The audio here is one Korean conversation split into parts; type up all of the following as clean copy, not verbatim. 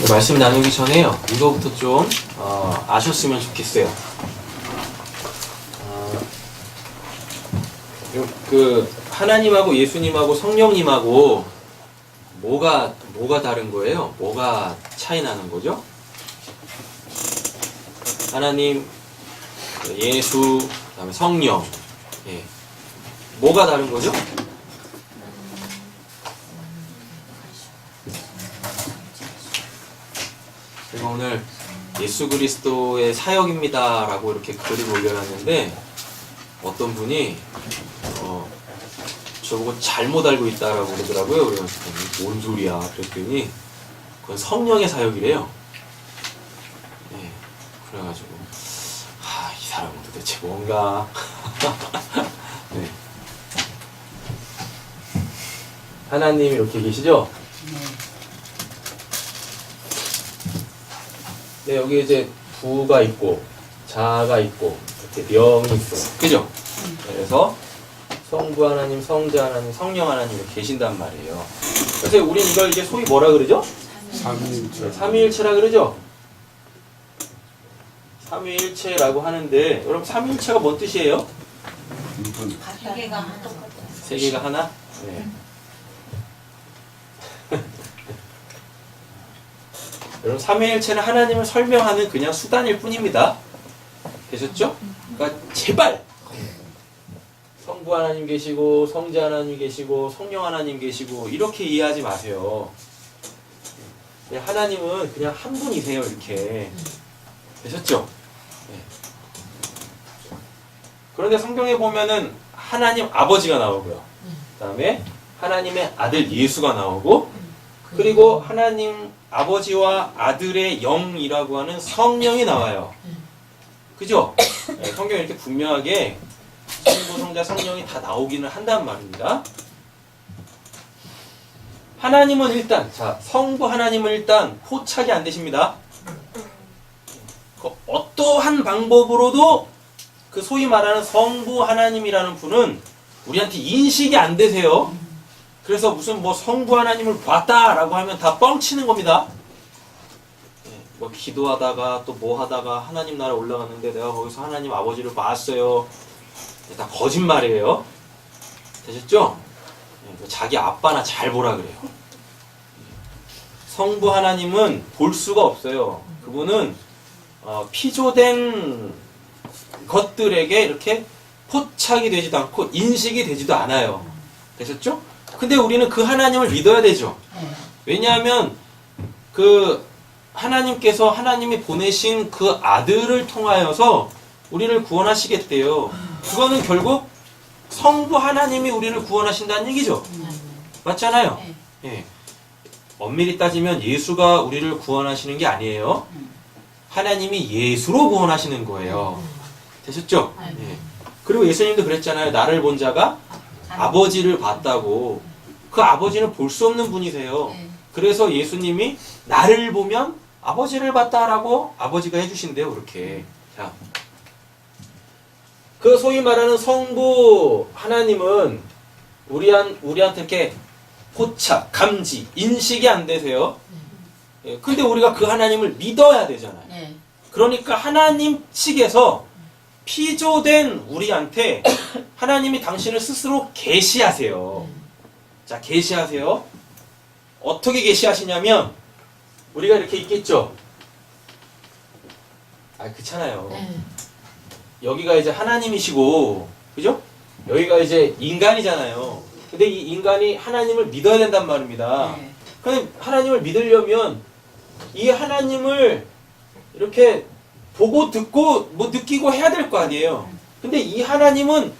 말씀 나누기 전에요. 이거부터 좀 아셨으면 좋겠어요. 그 하나님하고 예수님하고 성령님하고 뭐가 다른 거예요? 뭐가 차이 나는 거죠? 하나님, 예수, 그다음에 성령. 예. 뭐가 다른 거죠? 제가 오늘 예수 그리스도의 사역입니다 라고 이렇게 글을 올려놨는데 어떤 분이 저보고 잘못 알고 있다라고 그러더라고요. 그래서 뭔 소리야 그랬더니 그건 성령의 사역이래요. 네, 그래가지고 이 사람은 도대체 뭔가 네. 하나님이 이렇게 계시죠? 네, 여기 이제 부가 있고 자가 있고 이렇게 영이 있어요. 그죠? 그래서 성부 하나님, 성자 하나님, 성령 하나님 이렇게 계신단 말이에요. 그래서 우린 이걸 이제 소위 뭐라 그러죠? 삼위일체. 삼위일체라 그러죠? 삼위일체라고 하는데 여러분 삼위일체가 뭔 뜻이에요? 세계가 하나. 세계가 하나? 네. 여러분 삼위일체는 하나님을 설명하는 그냥 수단일 뿐입니다. 되셨죠? 그러니까 제발 성부 하나님 계시고 성자 하나님 계시고 성령 하나님 계시고 이렇게 이해하지 마세요. 하나님은 그냥 한 분이세요. 이렇게 되셨죠? 네. 그런데 성경에 보면은 하나님 아버지가 나오고요. 그 다음에 하나님의 아들 예수가 나오고 그리고 하나님 아버지와 아들의 영이라고 하는 성령이 나와요. 그죠? 네, 성경에 이렇게 분명하게 성부, 성자, 성령이 다 나오기는 한단 말입니다. 하나님은 일단, 성부 하나님은 일단 포착이 안 되십니다. 그 어떠한 방법으로도 그 소위 말하는 성부 하나님이라는 분은 우리한테 인식이 안 되세요. 그래서 무슨 뭐 성부 하나님을 봤다라고 하면 다 뻥치는 겁니다. 뭐 기도하다가 또 뭐 하다가 하나님 나라 올라갔는데 내가 거기서 하나님 아버지를 봤어요. 다 거짓말이에요. 되셨죠? 자기 아빠나 잘 보라 그래요. 성부 하나님은 볼 수가 없어요. 그분은 피조된 것들에게 이렇게 포착이 되지도 않고 인식이 되지도 않아요. 되셨죠? 근데 우리는 그 하나님을 믿어야 되죠. 왜냐하면 그 하나님께서 하나님이 보내신 그 아들을 통하여서 우리를 구원하시겠대요. 그거는 결국 성부 하나님이 우리를 구원하신다는 얘기죠. 맞잖아요. 예. 엄밀히 따지면 예수가 우리를 구원하시는 게 아니에요. 하나님이 예수로 구원하시는 거예요. 되셨죠? 예. 그리고 예수님도 그랬잖아요. 나를 본 자가 아버지를 봤다고. 그 아버지는 볼 수 없는 분이세요. 그래서 예수님이 나를 보면 아버지를 봤다라고 아버지가 해주신대요. 그렇게. 자, 그 소위 말하는 성부 하나님은 우리한테 이렇게 포착, 감지, 인식이 안 되세요. 예, 근데 우리가 그 하나님을 믿어야 되잖아요. 그러니까 하나님 측에서 피조된 우리한테 하나님이 당신을 스스로 계시하세요. 자, 계시하세요. 어떻게 계시하시냐면 우리가 이렇게 있겠죠. 그렇잖아요. 여기가 이제 하나님이시고, 그죠? 여기가 이제 인간이잖아요. 근데 이 인간이 하나님을 믿어야 된단 말입니다. 근데 하나님을 믿으려면 이 하나님을 이렇게 보고 듣고 뭐 느끼고 해야 될 거 아니에요. 근데 이 하나님은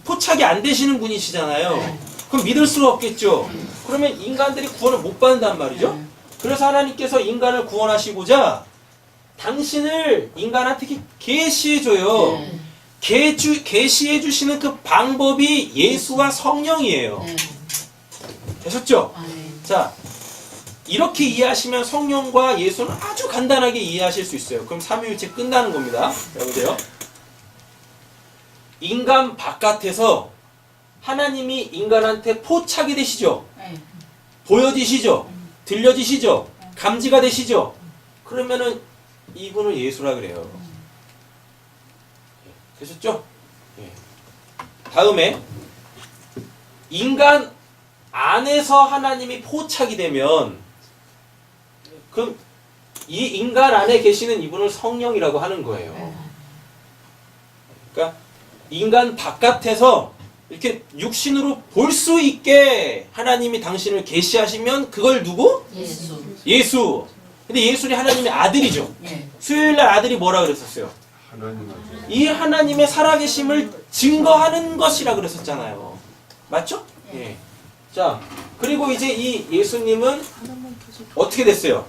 포착이 안 되시는 분이시잖아요. 그럼 믿을 수가 없겠죠. 그러면 인간들이 구원을 못 받는단 말이죠. 그래서 하나님께서 인간을 구원하시고자 당신을 인간한테 계시해줘요. 계시해주시는 그 방법이 예수와 성령이에요. 되셨죠? 자, 이렇게 이해하시면 성령과 예수는 아주 간단하게 이해하실 수 있어요. 그럼 삼위일체 끝나는 겁니다. 여보세요? 인간 바깥에서 하나님이 인간한테 포착이 되시죠? 보여지시죠? 들려지시죠? 감지가 되시죠? 그러면은 이분을 예수라 그래요. 되셨죠? 예. 다음에 인간 안에서 하나님이 포착이 되면 그럼 이 인간 안에 계시는 이분을 성령이라고 하는 거예요. 그러니까 인간 바깥에서 이렇게 육신으로 볼 수 있게 하나님이 당신을 계시하시면 그걸 누구? 예수. 예수. 근데 예수는 하나님의 아들이죠. 예. 수요일 날 아들이 뭐라 그랬었어요? 하나님 아들. 이 하나님의 살아계심을 증거하는 것이라 그랬었잖아요. 맞죠? 예. 자, 그리고 이제 이 예수님은 어떻게 됐어요?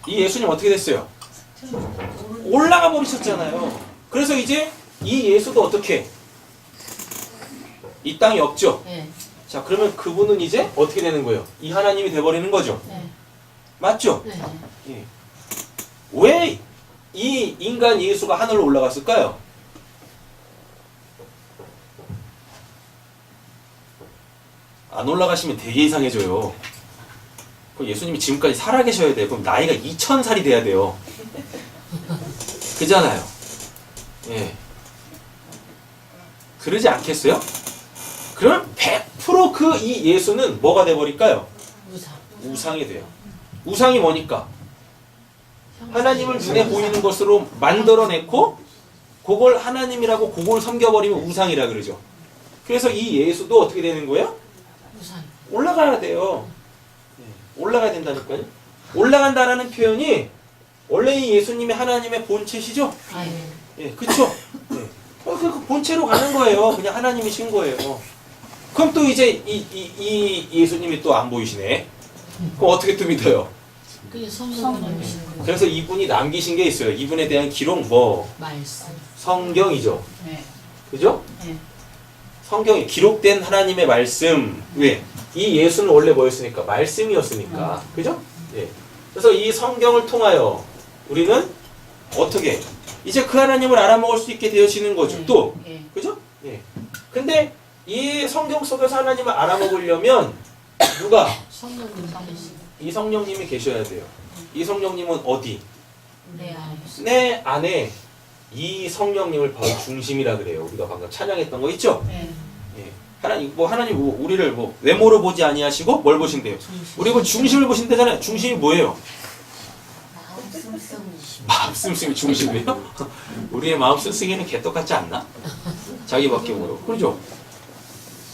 이 예수님 어떻게 됐어요? 올라가 버리셨잖아요. 그래서 이제 이 예수도 어떻게? 이 땅에 없죠? 예. 자, 그러면 그분은 이제 어떻게 되는 거예요? 이 하나님이 돼버리는 거죠? 예. 맞죠? 네. 예. 왜 이 인간 예수가 하늘로 올라갔을까요? 안 올라가시면 되게 이상해져요. 그럼 예수님이 지금까지 살아계셔야 돼요. 그럼 나이가 2000살이 돼야 돼요. 그잖아요. 예. 그러지 않겠어요? 그러면 100% 그 이 예수는 뭐가 돼버릴까요? 우상. 우상이 돼요. 우상이 뭐니까? 하나님을 눈에 보이는 것으로 만들어냈고 그걸 하나님이라고 그걸 섬겨버리면 우상이라 그러죠. 그래서 이 예수도 어떻게 되는 거예요? 우상. 올라가야 돼요. 올라가야 된다니까요. 올라간다라는 표현이 원래 이 예수님이 하나님의 본체시죠? 아, 예. 예, 그쵸? 예. 그 본체로 가는 거예요. 그냥 하나님이신 거예요. 그럼 또 이제 이 예수님이 또 안 보이시네. 그럼 어떻게 또 믿어요? 그게 성령님이신 거. 그래서 이분이 남기신 게 있어요. 이분에 대한 기록 뭐? 말씀. 성경이죠. 네. 그죠? 네. 성경에 기록된 하나님의 말씀. 왜? 이 예수는 원래 뭐였으니까? 말씀이었으니까. 그죠? 예. 그래서 이 성경을 통하여 우리는 어떻게? 이제 그 하나님을 알아먹을 수 있게 되어지는 거죠. 네. 또. 예. 그죠? 예. 근데 이 성경 속에서 하나님을 알아먹으려면 누가? 성령님 계신. 이 성령님이 계셔야 돼요. 이 성령님은 어디? 내 안에. 내 안에 이 성령님을 바로 중심이라 그래요. 우리가 방금 찬양했던 거 있죠? 예. 예. 하나님 우리를 외모로 보지 아니하시고 뭘 보신대요? 우리 그 중심을 보신대잖아요. 중심이 뭐예요? 마음 씀씀이 중심이에요? 우리의 마음 씀씀이는 개떡 같지 않나? 자기밖에 모르고. 그렇죠?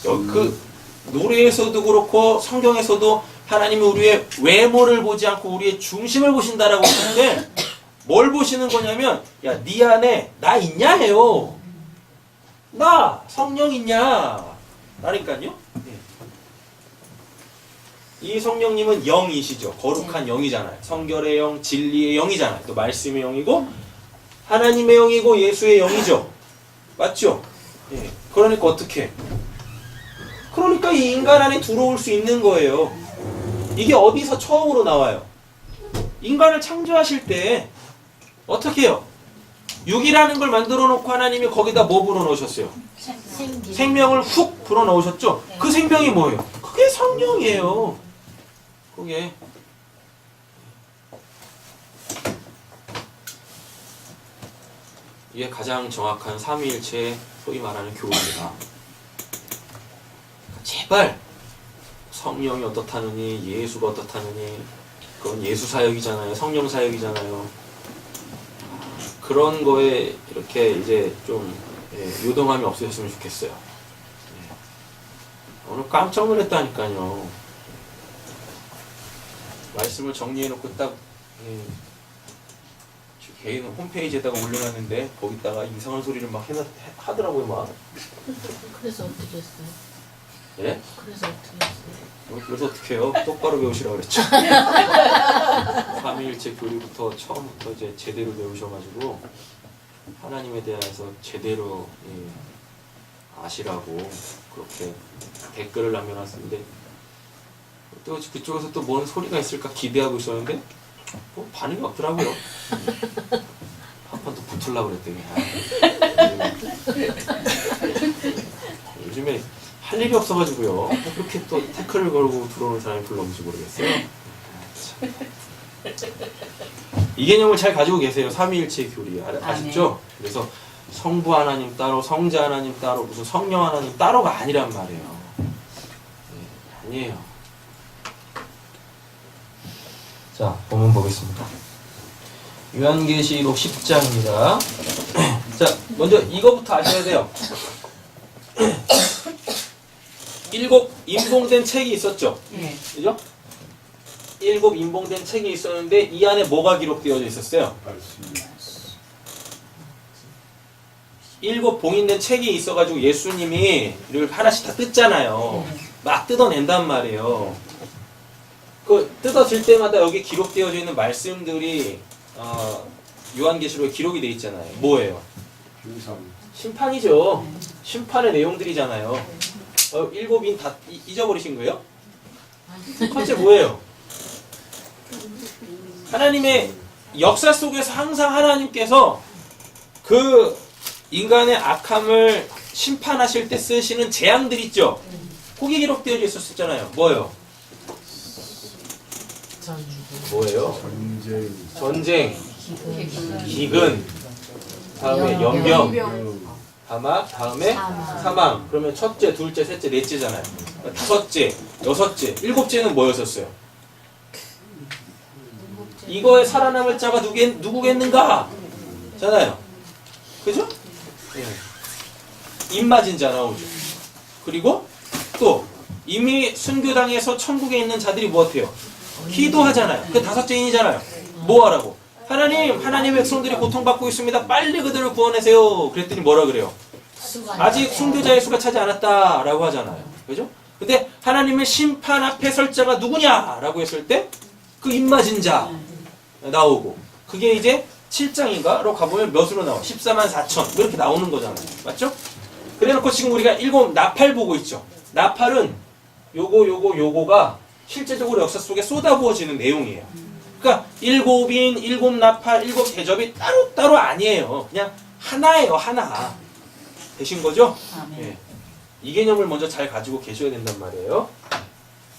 그 노래에서도 그렇고 성경에서도 하나님이 우리의 외모를 보지 않고 우리의 중심을 보신다라고 하는데 뭘 보시는 거냐면 야, 네 안에 나 있냐 해요. 나 성령 있냐? 나니까요. 이 성령님은 영이시죠. 거룩한 영이잖아요. 성결의 영, 진리의 영이잖아요. 또 말씀의 영이고 하나님의 영이고 예수의 영이죠. 맞죠? 예. 그러니까 어떻게? 그러니까 이 인간 안에 들어올 수 있는 거예요. 이게 어디서 처음으로 나와요? 인간을 창조하실 때 어떻게 해요? 육이라는 걸 만들어 놓고 하나님이 거기다 뭐 불어넣으셨어요? 생명을 훅 불어넣으셨죠? 그 생명이 뭐예요? 그게 성령이에요. 그게 이게 가장 정확한 삼위일체 소위 말하는 교리입니다. 제발 성령이 어떻다느니 예수가 어떻다느니 그건 예수 사역이잖아요. 성령 사역이잖아요. 그런 거에 이렇게 이제 좀 요동함이 없으셨으면 좋겠어요. 오늘 깜짝 놀랐다니까요. 말씀을 정리해놓고 딱 개인 홈페이지에다가 올려놨는데 거기다가 이상한 소리를 막 하더라고요. 막. 그래서 어떻게 했어요? 예? 그래서 어떻게 했어요? 그래서 어떻게 해요? 똑바로 배우시라고 그랬죠. 삼위일체 교리부터 처음부터 이제 제대로 배우셔가지고 하나님에 대해서 제대로 아시라고 그렇게 댓글을 남겨놨는데 또 그쪽에서 또 뭔 소리가 있을까 기대하고 있었는데 뭐 반응이 없더라고요. 한 번 더 붙으려고 그랬더니 요즘에 할 일이 없어가지고요. 그렇게 또 태클을 걸고 들어오는 사람이 별로 없는지 모르겠어요. 이 개념을 잘 가지고 계세요. 삼위일체 교리 아시죠? 그래서 성부 하나님 따로, 성자 하나님 따로, 무슨 성령 하나님 따로가 아니란 말이에요. 아니에요. 자, 본문 보겠습니다. 요한계시록 10장입니다. 자, 먼저 이거부터 아셔야 돼요. 7 인봉된 책이 있었죠? 네. 그죠? 7 인봉된 책이 있었는데 이 안에 뭐가 기록되어져 있었어요? 7 봉인된 책이 있어가지고 예수님이 이걸 하나씩 다 뜯잖아요. 막 뜯어낸단 말이에요. 그 뜯어질 때마다 여기 기록되어져 있는 말씀들이 요한계시록에 기록이 돼 있잖아요. 뭐예요? 심판이죠. 심판의 내용들이잖아요. 7인 다 잊어버리신 거예요? 첫째 뭐예요? 하나님의 역사 속에서 항상 하나님께서 그 인간의 악함을 심판하실 때 쓰시는 재앙들 있죠? 거기 기록되어져 있었잖아요. 뭐예요? 뭐예요? 전쟁, 기근, 다음에 연병, 다막, 다음에 사망. 그러면 첫째, 둘째, 셋째, 넷째잖아요. 다섯째, 여섯째, 일곱째는 뭐였었어요? 이거에 살아남을 자가 누구겠는가? 잖아요. 그죠? 입맞은 자 나오죠. 그리고 또 이미 순교당해서 천국에 있는 자들이 뭐 어때요? 기도하잖아요. 그 다섯째 인이잖아요. 뭐 하라고? 하나님, 하나님의 백성들이 고통받고 있습니다. 빨리 그들을 구원하세요. 그랬더니 뭐라 그래요? 아직 순교자의 수가 차지 않았다라고 하잖아요. 그죠? 근데 하나님의 심판 앞에 설 자가 누구냐라고 했을 때 그 입맞은 자 나오고, 그게 이제 7장인가로 가보면 몇으로 나와? 14만 4천 이렇게 나오는 거잖아요. 맞죠? 그래놓고 지금 우리가 7 나팔 보고 있죠. 나팔은 요거가 실제적으로 역사 속에 쏟아부어지는 내용이에요. 그러니까 7인, 7 나팔, 7 대접이 따로 아니에요. 그냥 하나예요, 하나. 되신 거죠? 예. 이 개념을 먼저 잘 가지고 계셔야 된단 말이에요.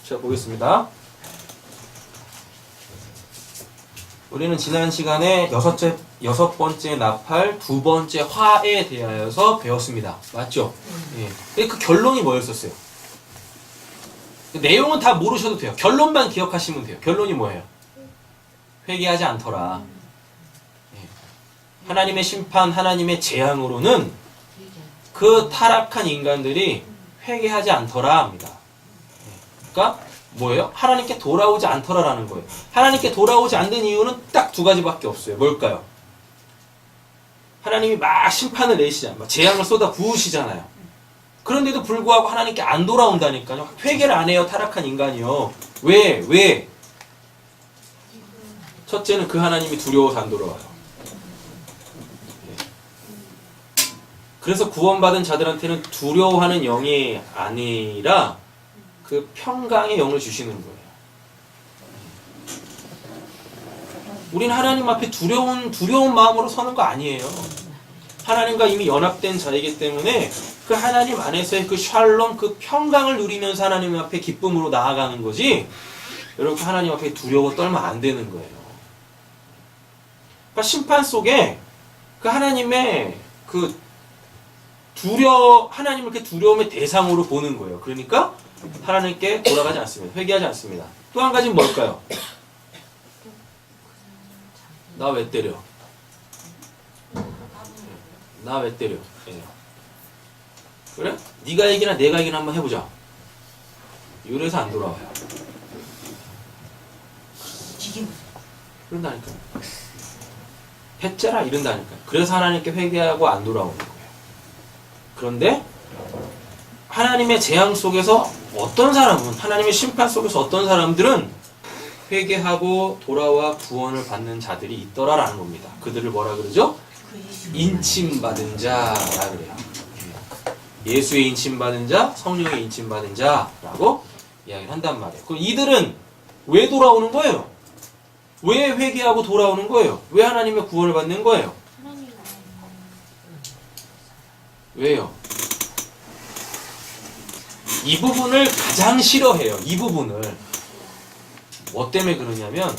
자, 보겠습니다. 우리는 지난 시간에 여섯 번째 나팔, 두 번째 화에 대하여서 배웠습니다. 맞죠? 예. 근데 그 결론이 뭐였었어요? 그 내용은 다 모르셔도 돼요. 결론만 기억하시면 돼요. 결론이 뭐예요? 회개하지 않더라. 예. 하나님의 심판, 하나님의 재앙으로는 그 타락한 인간들이 회개하지 않더라 합니다. 예. 그러니까 뭐예요? 하나님께 돌아오지 않더라라는 거예요. 하나님께 돌아오지 않는 이유는 딱 두 가지밖에 없어요. 뭘까요? 하나님이 막 심판을 내시잖아요. 막 재앙을 쏟아 부으시잖아요. 그런데도 불구하고 하나님께 안 돌아온다니까요. 회개를 안 해요. 타락한 인간이요. 왜? 첫째는 그 하나님이 두려워서 안 돌아와요. 그래서 구원받은 자들한테는 두려워하는 영이 아니라 그 평강의 영을 주시는 거예요. 우린 하나님 앞에 두려운 마음으로 서는 거 아니에요. 하나님과 이미 연합된 자이기 때문에 그 하나님 안에서의 그 샬롬, 그 평강을 누리면서 하나님 앞에 기쁨으로 나아가는 거지, 이렇게 하나님 앞에 두려워 떨면 안 되는 거예요. 그러니까 심판 속에 그 하나님의 그 하나님을 이렇게 두려움의 대상으로 보는 거예요. 그러니까 하나님께 돌아가지 않습니다. 회개하지 않습니다. 또 한 가지는 뭘까요? 나 왜 때려? 나 왜 때려? 예. 그래? 네가 이기나 내가 이기나 한번 해보자. 이래서 안 돌아와요. 그런다니까. 해째라 이런다니까. 그래서 하나님께 회개하고 안 돌아오는 거예요. 그런데 하나님의 재앙 속에서 어떤 사람은, 하나님의 심판 속에서 어떤 사람들은 회개하고 돌아와 구원을 받는 자들이 있더라라는 겁니다. 그들을 뭐라 그러죠? 인침받은 자라 그래요. 예수의 인침받은 자, 성령의 인침받은 자라고 이야기를 한단 말이에요. 그럼 이들은 왜 돌아오는 거예요? 왜 회개하고 돌아오는 거예요? 왜 하나님의 구원을 받는 거예요? 왜요? 이 부분을 가장 싫어해요. 이 부분을. 뭐 때문에 그러냐면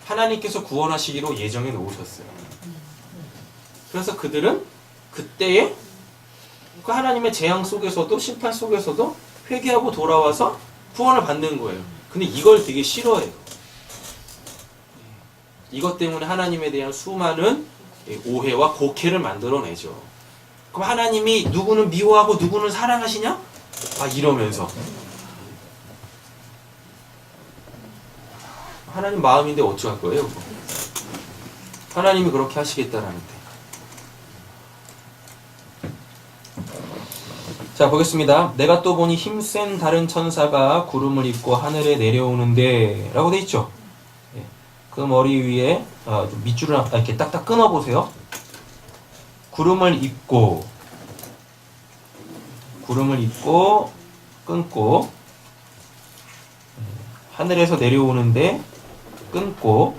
하나님께서 구원하시기로 예정해 놓으셨어요. 그래서 그들은 그때에 그 하나님의 재앙 속에서도 심판 속에서도 회개하고 돌아와서 구원을 받는 거예요. 근데 이걸 되게 싫어해요. 이것 때문에 하나님에 대한 수많은 오해와 곡해를 만들어내죠. 그럼 하나님이 누구는 미워하고 누구는 사랑하시냐? 이러면서 하나님 마음인데 어쩌할 거예요? 그거? 하나님이 그렇게 하시겠다라는데. 자, 보겠습니다. 내가 또 보니 힘센 다른 천사가 구름을 입고 하늘에 내려오는데 라고 돼 있죠. 그 머리 위에 밑줄을 이렇게 딱딱 끊어보세요. 구름을 입고 끊고 하늘에서 내려오는데 끊고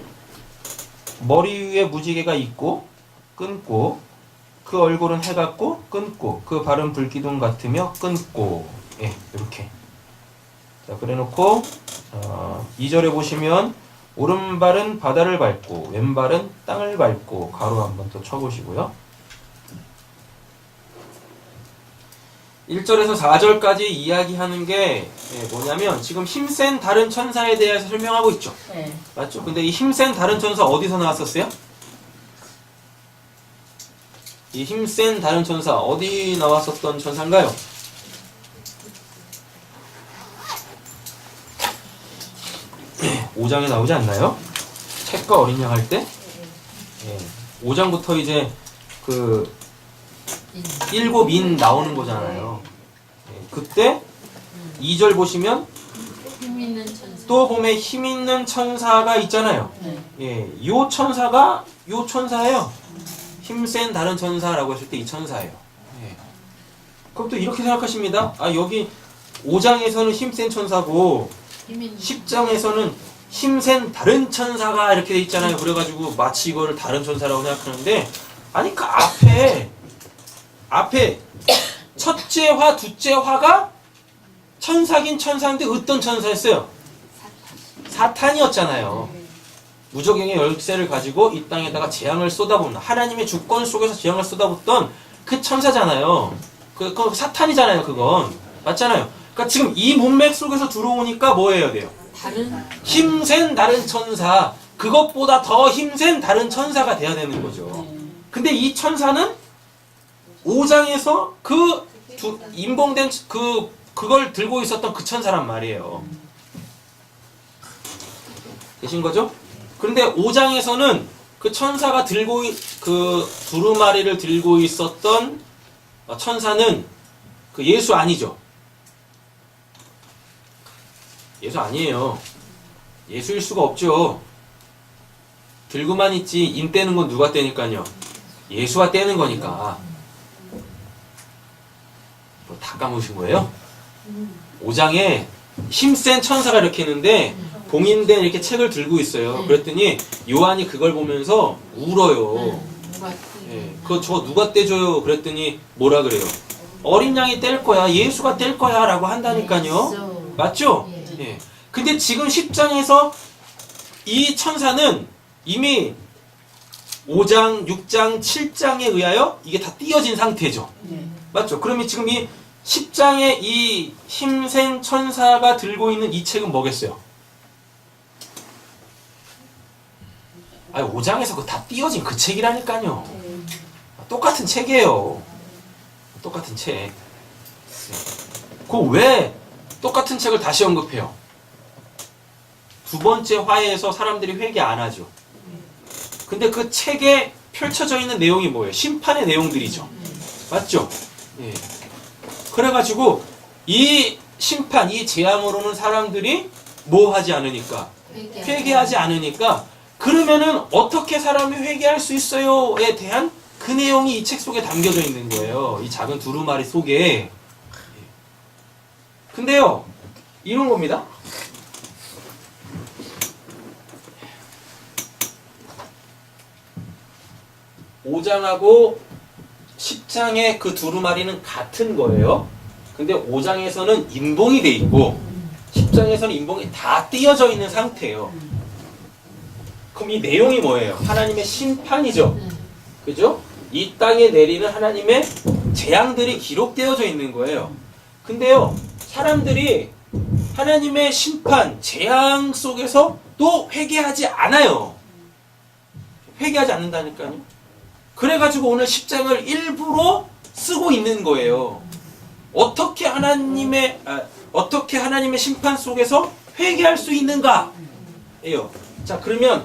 머리 위에 무지개가 있고 끊고 그 얼굴은 해 같고 끊고 그 발은 불기둥 같으며 끊고 이렇게. 자, 그래놓고 2절에 보시면 오른발은 바다를 밟고 왼발은 땅을 밟고 가로 한번 더 쳐보시고요. 1절에서 4절까지 이야기하는 게 뭐냐면 지금 힘센 다른 천사에 대해서 설명하고 있죠. 네. 맞죠? 근데 이 힘센 다른 천사 어디서 나왔었어요? 이 힘센 다른 천사 어디 나왔었던 천사인가요? 네, 5장에 나오지 않나요? 책과 어린 양 할 때? 5장부터 이제 그 일곱 인 나오는 거잖아요. 그때 2절 보시면 힘 있는 천사. 또 봄에 힘 있는 천사가 있잖아요. 네. 요 천사가 요 천사예요. 힘센 다른 천사라고 했을 때 이 천사예요. 그럼 또 이렇게 생각하십니다. 여기 5장에서는 힘센 천사고 힘 있는 10장에서는 힘센 다른 천사가 이렇게 돼 있잖아요. 그래가지고 마치 이거를 다른 천사라고 생각하는데 아니 그 앞에 첫째 화, 둘째 화가 천사긴 천사인데 어떤 천사였어요? 사탄이었잖아요. 무적행의 열쇠를 가지고 이 땅에다가 재앙을 쏟아붓는 하나님의 주권 속에서 재앙을 쏟아붓던 그 천사잖아요. 그 사탄이잖아요. 그건 맞잖아요. 그러니까 지금 이 문맥 속에서 들어오니까 뭐 해야 돼요? 다른 힘센 다른 천사, 그것보다 더 힘센 다른 천사가 돼야 되는 거죠. 근데 이 천사는 5장에서 임봉된 그걸 들고 있었던 그 천사란 말이에요. 되신 거죠? 그런데 5장에서는 그 천사가 그 두루마리를 들고 있었던 천사는 그 예수 아니죠? 예수 아니에요. 예수일 수가 없죠. 들고만 있지 인 떼는 건 누가 떼니까요? 예수가 떼는 거니까. 뭐 다 까먹으신 거예요? 5장에 힘센 천사가 이렇게 있는데 봉인된 이렇게 책을 들고 있어요. 그랬더니 요한이 그걸 보면서 울어요. 누가 그거 저 누가 떼줘요? 그랬더니 뭐라 그래요? 어린 양이 뗄 거야. 예수가 뗄 거야 라고 한다니까요. 맞죠? 근데 지금 10장에서 이 천사는 이미 5장, 6장, 7장에 의하여 이게 다 띄어진 상태죠. 맞죠? 그러면 지금 이 10장에 이 힘센 천사가 들고 있는 이 책은 뭐겠어요? 5장에서 그 다 띄어진 그 책이라니까요. 똑같은 책이에요. 똑같은 책. 그 왜 똑같은 책을 다시 언급해요? 두 번째 화에서 사람들이 회개 안 하죠. 근데 그 책에 펼쳐져 있는 내용이 뭐예요? 심판의 내용들이죠. 맞죠? 그래가지고 이 심판, 이 재앙으로는 사람들이 뭐 하지 않으니까? 회개하지 않으니까 그러면은 어떻게 사람이 회개할 수 있어요?에 대한 그 내용이 이 책 속에 담겨져 있는 거예요. 이 작은 두루마리 속에. 근데요, 이런 겁니다. 5장하고 10장의 그 두루마리는 같은 거예요. 근데 5장에서는 인봉이 돼 있고 10장에서는 인봉이 다 띄어져 있는 상태예요. 그럼 이 내용이 뭐예요? 하나님의 심판이죠. 그죠? 이 땅에 내리는 하나님의 재앙들이 기록되어져 있는 거예요. 근데요, 사람들이 하나님의 심판, 재앙 속에서 또 회개하지 않아요. 회개하지 않는다니까요. 그래가지고 오늘 10장을 일부러 쓰고 있는 거예요. 어떻게 하나님의 심판 속에서 회개할 수 있는가? 예요. 자, 그러면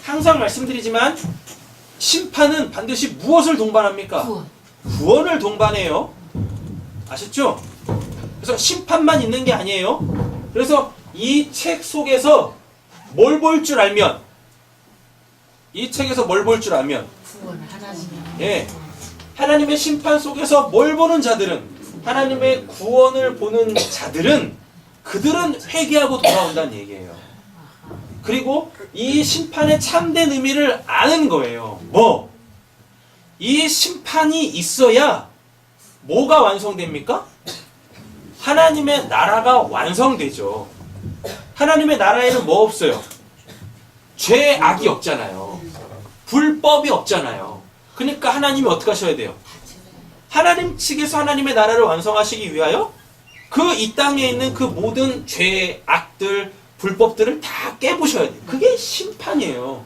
항상 말씀드리지만 심판은 반드시 무엇을 동반합니까? 구원. 구원을 동반해요. 아셨죠? 그래서 심판만 있는 게 아니에요. 그래서 이 책 속에서 뭘 볼 줄 알면, 이 책에서 뭘 볼 줄 알면, 구원 하나님. 예, 하나님의 심판 속에서 뭘 보는 자들은, 하나님의 구원을 보는 자들은 그들은 회개하고 돌아온다는 얘기예요. 그리고 이 심판의 참된 의미를 아는 거예요. 뭐? 이 심판이 있어야 뭐가 완성됩니까? 하나님의 나라가 완성되죠. 하나님의 나라에는 뭐 없어요? 죄, 악이 없잖아요. 불법이 없잖아요. 그러니까 하나님이 어떻게 하셔야 돼요? 하나님 측에서 하나님의 나라를 완성하시기 위하여 그 이 땅에 있는 그 모든 죄, 악들, 불법들을 다 깨부셔야 돼요. 그게 심판이에요.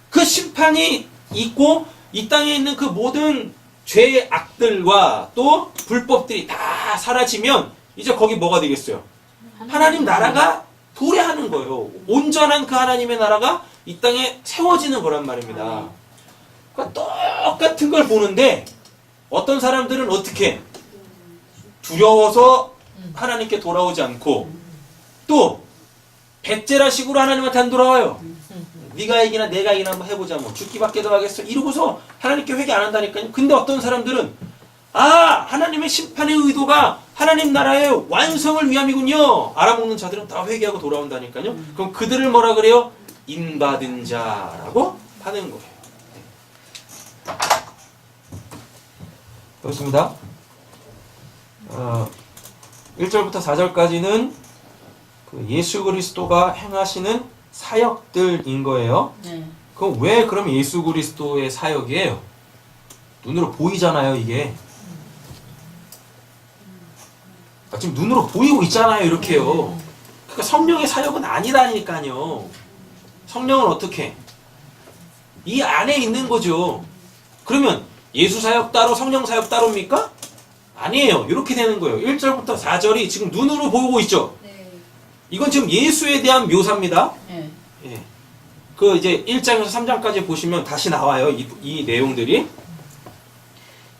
그 심판이 있고 이 땅에 있는 그 모든 죄의 악들과 또 불법들이 다 사라지면 이제 거기 뭐가 되겠어요? 하나님 나라가 도래하는 거예요. 온전한 그 하나님의 나라가 이 땅에 세워지는 거란 말입니다. 그러니까 똑같은 걸 보는데 어떤 사람들은 어떻게 두려워서 하나님께 돌아오지 않고 또 배째라식으로 하나님한테 안 돌아와요. 네가 이기나 내가 이기나 한번 해보자, 뭐 죽기밖에 더 하겠어 이러고서 하나님께 회개 안 한다니까요. 근데 어떤 사람들은 하나님의 심판의 의도가 하나님 나라의 완성을 위함이군요 알아먹는 자들은 다 회개하고 돌아온다니까요. 그럼 그들을 뭐라 그래요? 인받은 자라고 하는 거예요. 그렇습니다. 1절부터 4절까지는 그 예수 그리스도가 행하시는 사역들인 거예요. 그럼 왜 그럼 예수 그리스도의 사역이에요? 눈으로 보이잖아요, 이게. 지금 눈으로 보이고 있잖아요, 이렇게요. 그러니까 성령의 사역은 아니라니까요. 성령은 어떻게? 이 안에 있는 거죠. 그러면 예수 사역 따로, 성령 사역 따로입니까? 아니에요. 이렇게 되는 거예요. 1절부터 4절이 지금 눈으로 보고 있죠. 이건 지금 예수에 대한 묘사입니다. 예. 그 이제 1장에서 3장까지 보시면 다시 나와요. 이 내용들이.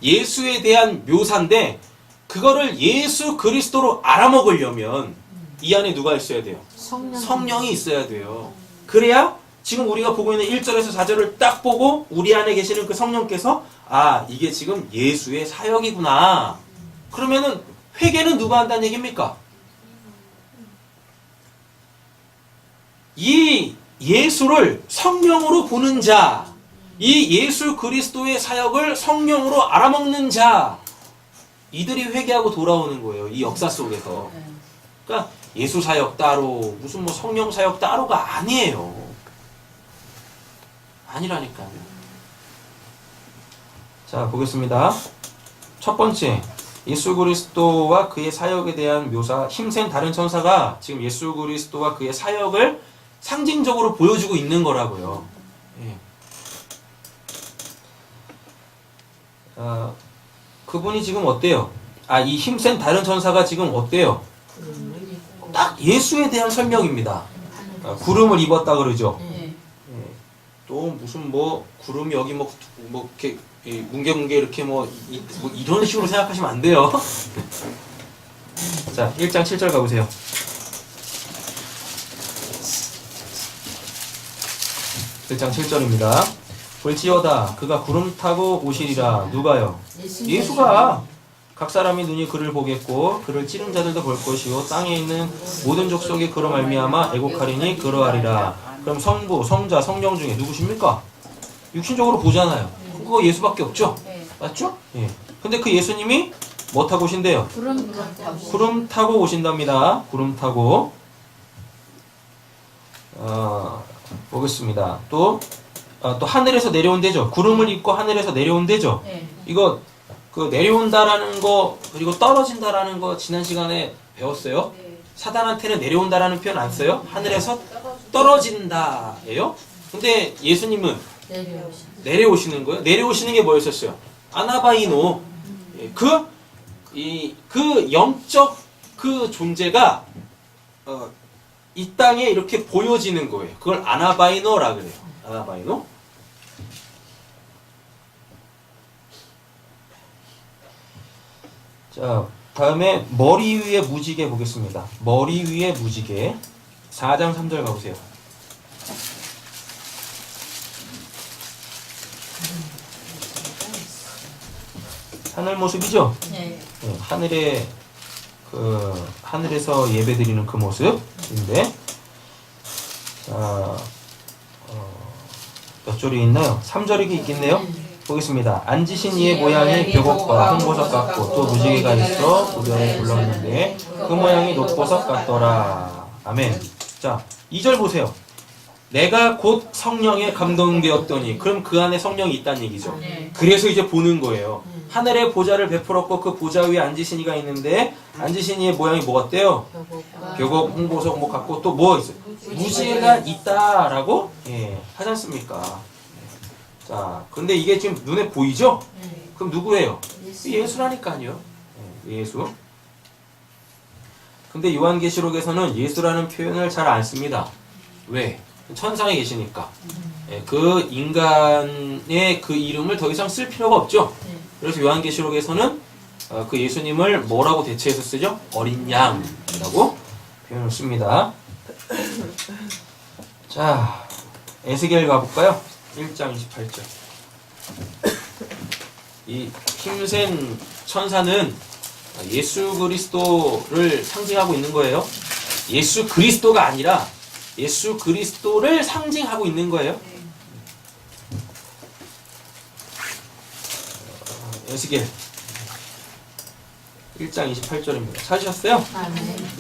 예수에 대한 묘사인데 그거를 예수 그리스도로 알아먹으려면 이 안에 누가 있어야 돼요? 성령이 있어야 돼요. 그래야 지금 우리가 보고 있는 1절에서 4절을 딱 보고 우리 안에 계시는 그 성령께서 이게 지금 예수의 사역이구나. 그러면은 회개는 누가 한다는 얘기입니까? 이 예수를 성령으로 보는 자, 이 예수 그리스도의 사역을 성령으로 알아먹는 자, 이들이 회개하고 돌아오는 거예요. 이 역사 속에서. 그러니까 예수 사역 따로, 무슨 뭐 성령 사역 따로가 아니에요. 아니라니까요. 자, 보겠습니다. 첫 번째, 예수 그리스도와 그의 사역에 대한 묘사. 힘센 다른 천사가 지금 예수 그리스도와 그의 사역을 상징적으로 보여주고 있는 거라고요. 예. 그분이 지금 어때요? 이 힘센 다른 천사가 지금 어때요? 딱 예수에 대한 설명입니다. 구름을 입었다 그러죠. 또 무슨 뭐 구름이 여기 뭐 이렇게 뭉게뭉게 이렇게 뭐 이런 식으로 생각하시면 안 돼요. 자, 1장 7절 가보세요. 1장 7절입니다. 볼지어다 그가 구름 타고 오시리라. 누가요? 예수가. 각 사람이 눈이 그를 보겠고 그를 찌른 자들도 볼 것이요 땅에 있는 모든 족속이 그로 말미암아 애곡하리니 그러하리라. 그럼 성부, 성자, 성령 중에 누구십니까? 육신적으로 보잖아요. 그거 예수밖에 없죠? 맞죠? 예. 근데 그 예수님이 뭐 타고 오신대요? 구름 타고. 구름 타고 오신답니다. 구름 타고. 보겠습니다. 또 하늘에서 내려온대죠. 구름을 입고 하늘에서 내려온대죠. 네. 이거 그 내려온다라는 거 그리고 떨어진다라는 거 지난 시간에 배웠어요. 사단한테는 내려온다라는 표현 안 써요. 하늘에서 떨어진다예요. 근데 예수님은 내려오시. 내려오시는 거예요. 내려오시는 게 뭐였었어요? 아나바이노. 예, 그 영적 그 존재가 이 땅에 이렇게 보여지는 거예요. 그걸 아나바이노라 그래요. 아나바이노. 자, 다음에 머리 위에 무지개 보겠습니다. 머리 위에 무지개. 4장 3절 가보세요. 하늘 모습이죠? 네. 하늘에 하늘에서 예배드리는 그 모습인데, 자, 몇 절이 있나요? 3절이 있겠네요. 보겠습니다. 앉으신 이의 모양이 벽옥과 홍보석 같고 또 무지개가 있어 우변에 굴렀는데 그 모양이 녹보석 같더라. 아멘. 자, 2절 보세요. 내가 곧 성령에 감동되었더니, 그럼 그 안에 성령이 있다는 얘기죠. 네. 그래서 이제 보는 거예요. 하늘의 보좌를 베풀었고 그 보좌 위에 앉으신 이가 있는데 앉으신 이의 모양이 뭐 같대요? 벽옥, 홍보석 뭐 같고 또 뭐 있어요? 무지개가 있다라고 하지 않습니까? 자, 근데 이게 지금 눈에 보이죠? 그럼 누구예요? 예수라니까요. 예수. 근데 요한계시록에서는 예수라는 표현을 잘 안 씁니다. 왜? 천상에 계시니까. 그 인간의 그 이름을 더 이상 쓸 필요가 없죠. 그래서 요한계시록에서는 그 예수님을 뭐라고 대체해서 쓰죠? 어린 양이라고 표현을 씁니다. 자, 에스겔 가볼까요? 1장 28절. 이 힘센 천사는 예수 그리스도를 상징하고 있는 거예요. 예수 그리스도가 아니라 예수 그리스도를 상징하고 있는 거예요. 에스겔 1장 28절입니다. 찾으셨어요?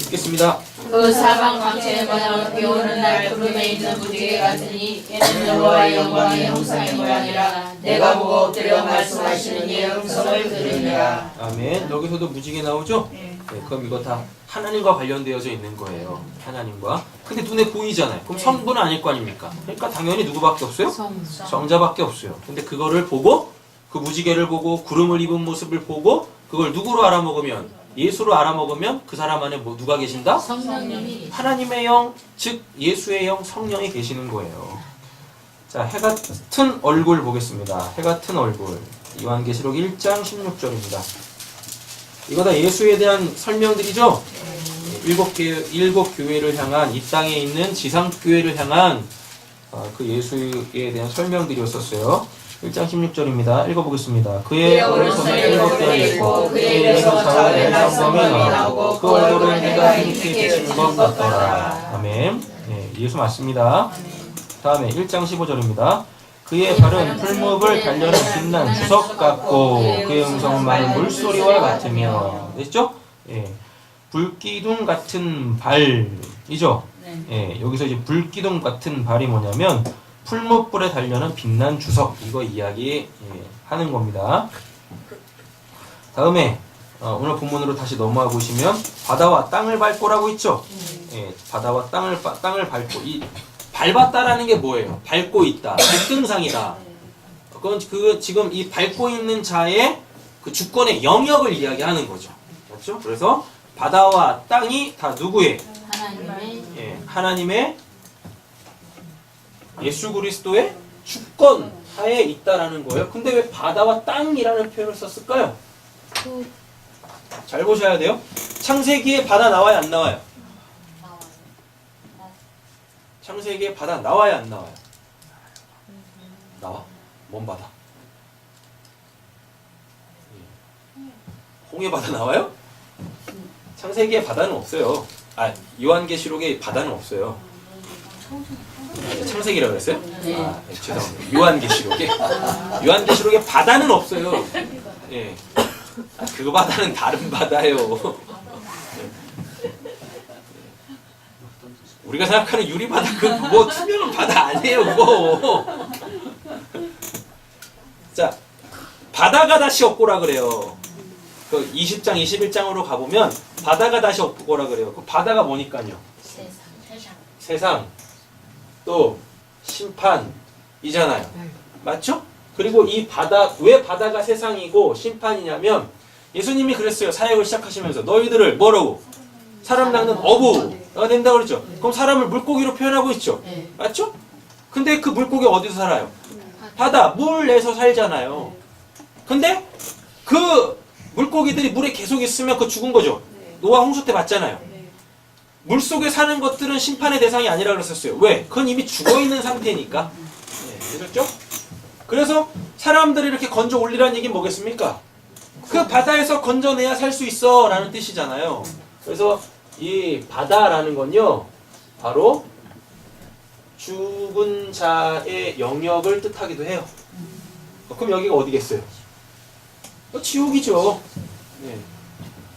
읽겠습니다. 그 사방 광채의 모양은 비 오는 날 구름에 있는 무지개 같으니 이는 여호와의 영광의 형상의 모양이라. 내가 보고 엎드려 말씀하시는 이의 음성을 들으리라. 아멘. 여기서도 무지개 나오죠? 네, 그럼 이거 다 하나님과 관련되어져 있는 거예요. 하나님과. 근데 눈에 보이잖아요. 그럼 성부는 아닐 거 아닙니까? 그러니까 당연히 누구밖에 없어요? 성자밖에 없어요. 근데 그거를 보고, 그 무지개를 보고 구름을 입은 모습을 보고 그걸 누구로 알아먹으면, 예수로 알아먹으면 그 사람 안에 뭐 누가 계신다? 성령님이. 하나님의 영, 즉 예수의 영, 성령이 계시는 거예요. 자, 해 같은 얼굴 보겠습니다. 해 같은 얼굴. 요한계시록 1장 16절입니다. 이거 다 예수에 대한 설명들이죠? 일곱 교회를 향한, 이 땅에 있는 지상 교회를 향한 그 예수에 대한 설명들이었었어요. 1장 16절입니다. 읽어보겠습니다. 그의 오른손에 일곱 뼈 있고 그의 입에서 자원의 성검이 나오고 그 얼굴은 해가 힘있게 비치는 것 같더라. 아멘. 네, 예수 맞습니다. 다음에 1장 15절입니다. 그의 발은 풀무불 달려는 빛난 주석 같고 그의 음성은 많은 물소리와 같으며, 됐죠? 예, 불기둥 같은 발이죠. 예, 여기서 이제 불기둥 같은 발이 뭐냐면 풀무불에 달려는 빛난 주석, 이거 이야기 하는 겁니다. 다음에 오늘 본문으로 다시 넘어가 보시면 바다와 땅을 밟고라고 있죠. 예, 바다와 땅을 밟고, 이 밟았다라는 게 뭐예요? 밟고 있다, 급등상이다. 그건 지금 이 밟고 있는 자의 그 주권의 영역을 이야기하는 거죠. 맞죠? 그래서 바다와 땅이 다 누구의? 하나님의 예수 그리스도의 주권 하에 있다라는 거예요. 근데 왜 바다와 땅이라는 표현을 썼을까요? 잘 보셔야 돼요. 창세기에 바다 나와요, 안 나와요? 창세기에 바다 나와요, 안 나와요? 나와? 뭔 바다? 홍해 바다 나와요? 창세기에 바다는 없어요. 요한계시록에 바다는 없어요. 창세기라고 그랬어요? 네, 죄송합니다. 요한계시록에 바다는 없어요. 예. 그 바다는 다른 바다예요. 우리가 생각하는 유리 바다 그뭐 투명한 바다 아니에요 그거. 자, 바다가 다시 없고라 그래요. 그 20장 21장으로 가보면 바다가 다시 없고라 그래요. 그 바다가 뭐니까요? 세상 또 심판이잖아요. 맞죠? 그리고 이 바다, 왜 바다가 세상이고 심판이냐면 예수님이 그랬어요. 사역을 시작하시면서 너희들을 뭐라고? 사람 낚는 어부가 된다고 그랬죠. 그럼 사람을 물고기로 표현하고 있죠. 맞죠? 근데 그 물고기 어디서 살아요? 바다, 물 내에서 살잖아요. 근데 그 물고기들이 물에 계속 있으면 그 죽은 거죠. 노아 홍수 때 봤잖아요. 물속에 사는 것들은 심판의 대상이 아니라 그랬었어요. 왜? 그건 이미 죽어있는 상태니까. 그렇죠? 그래서 사람들을 이렇게 건져 올리라는 얘기는 뭐겠습니까? 그 바다에서 건져내야 살 수 있어 라는 뜻이잖아요. 그래서 이 바다라는 건요 바로 죽은 자의 영역을 뜻하기도 해요. 그럼 여기가 어디겠어요? 지옥이죠. 네.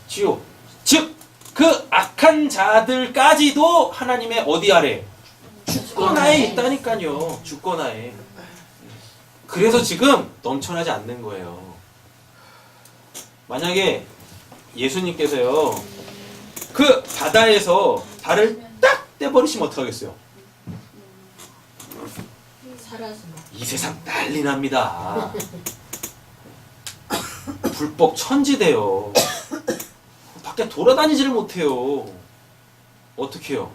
지옥. 즉 그 악한 자들까지도 하나님의 어디 아래? 주권하에 있다니까요. 주권하에. 그래서 지금 넘쳐나지 않는 거예요. 만약에 예수님께서요 그 바다에서 발을 딱 떼버리시면 어떡하겠어요? 이 세상 난리 납니다. 불법 천지돼요. 밖에 돌아다니지를 못해요. 어떻게 해요?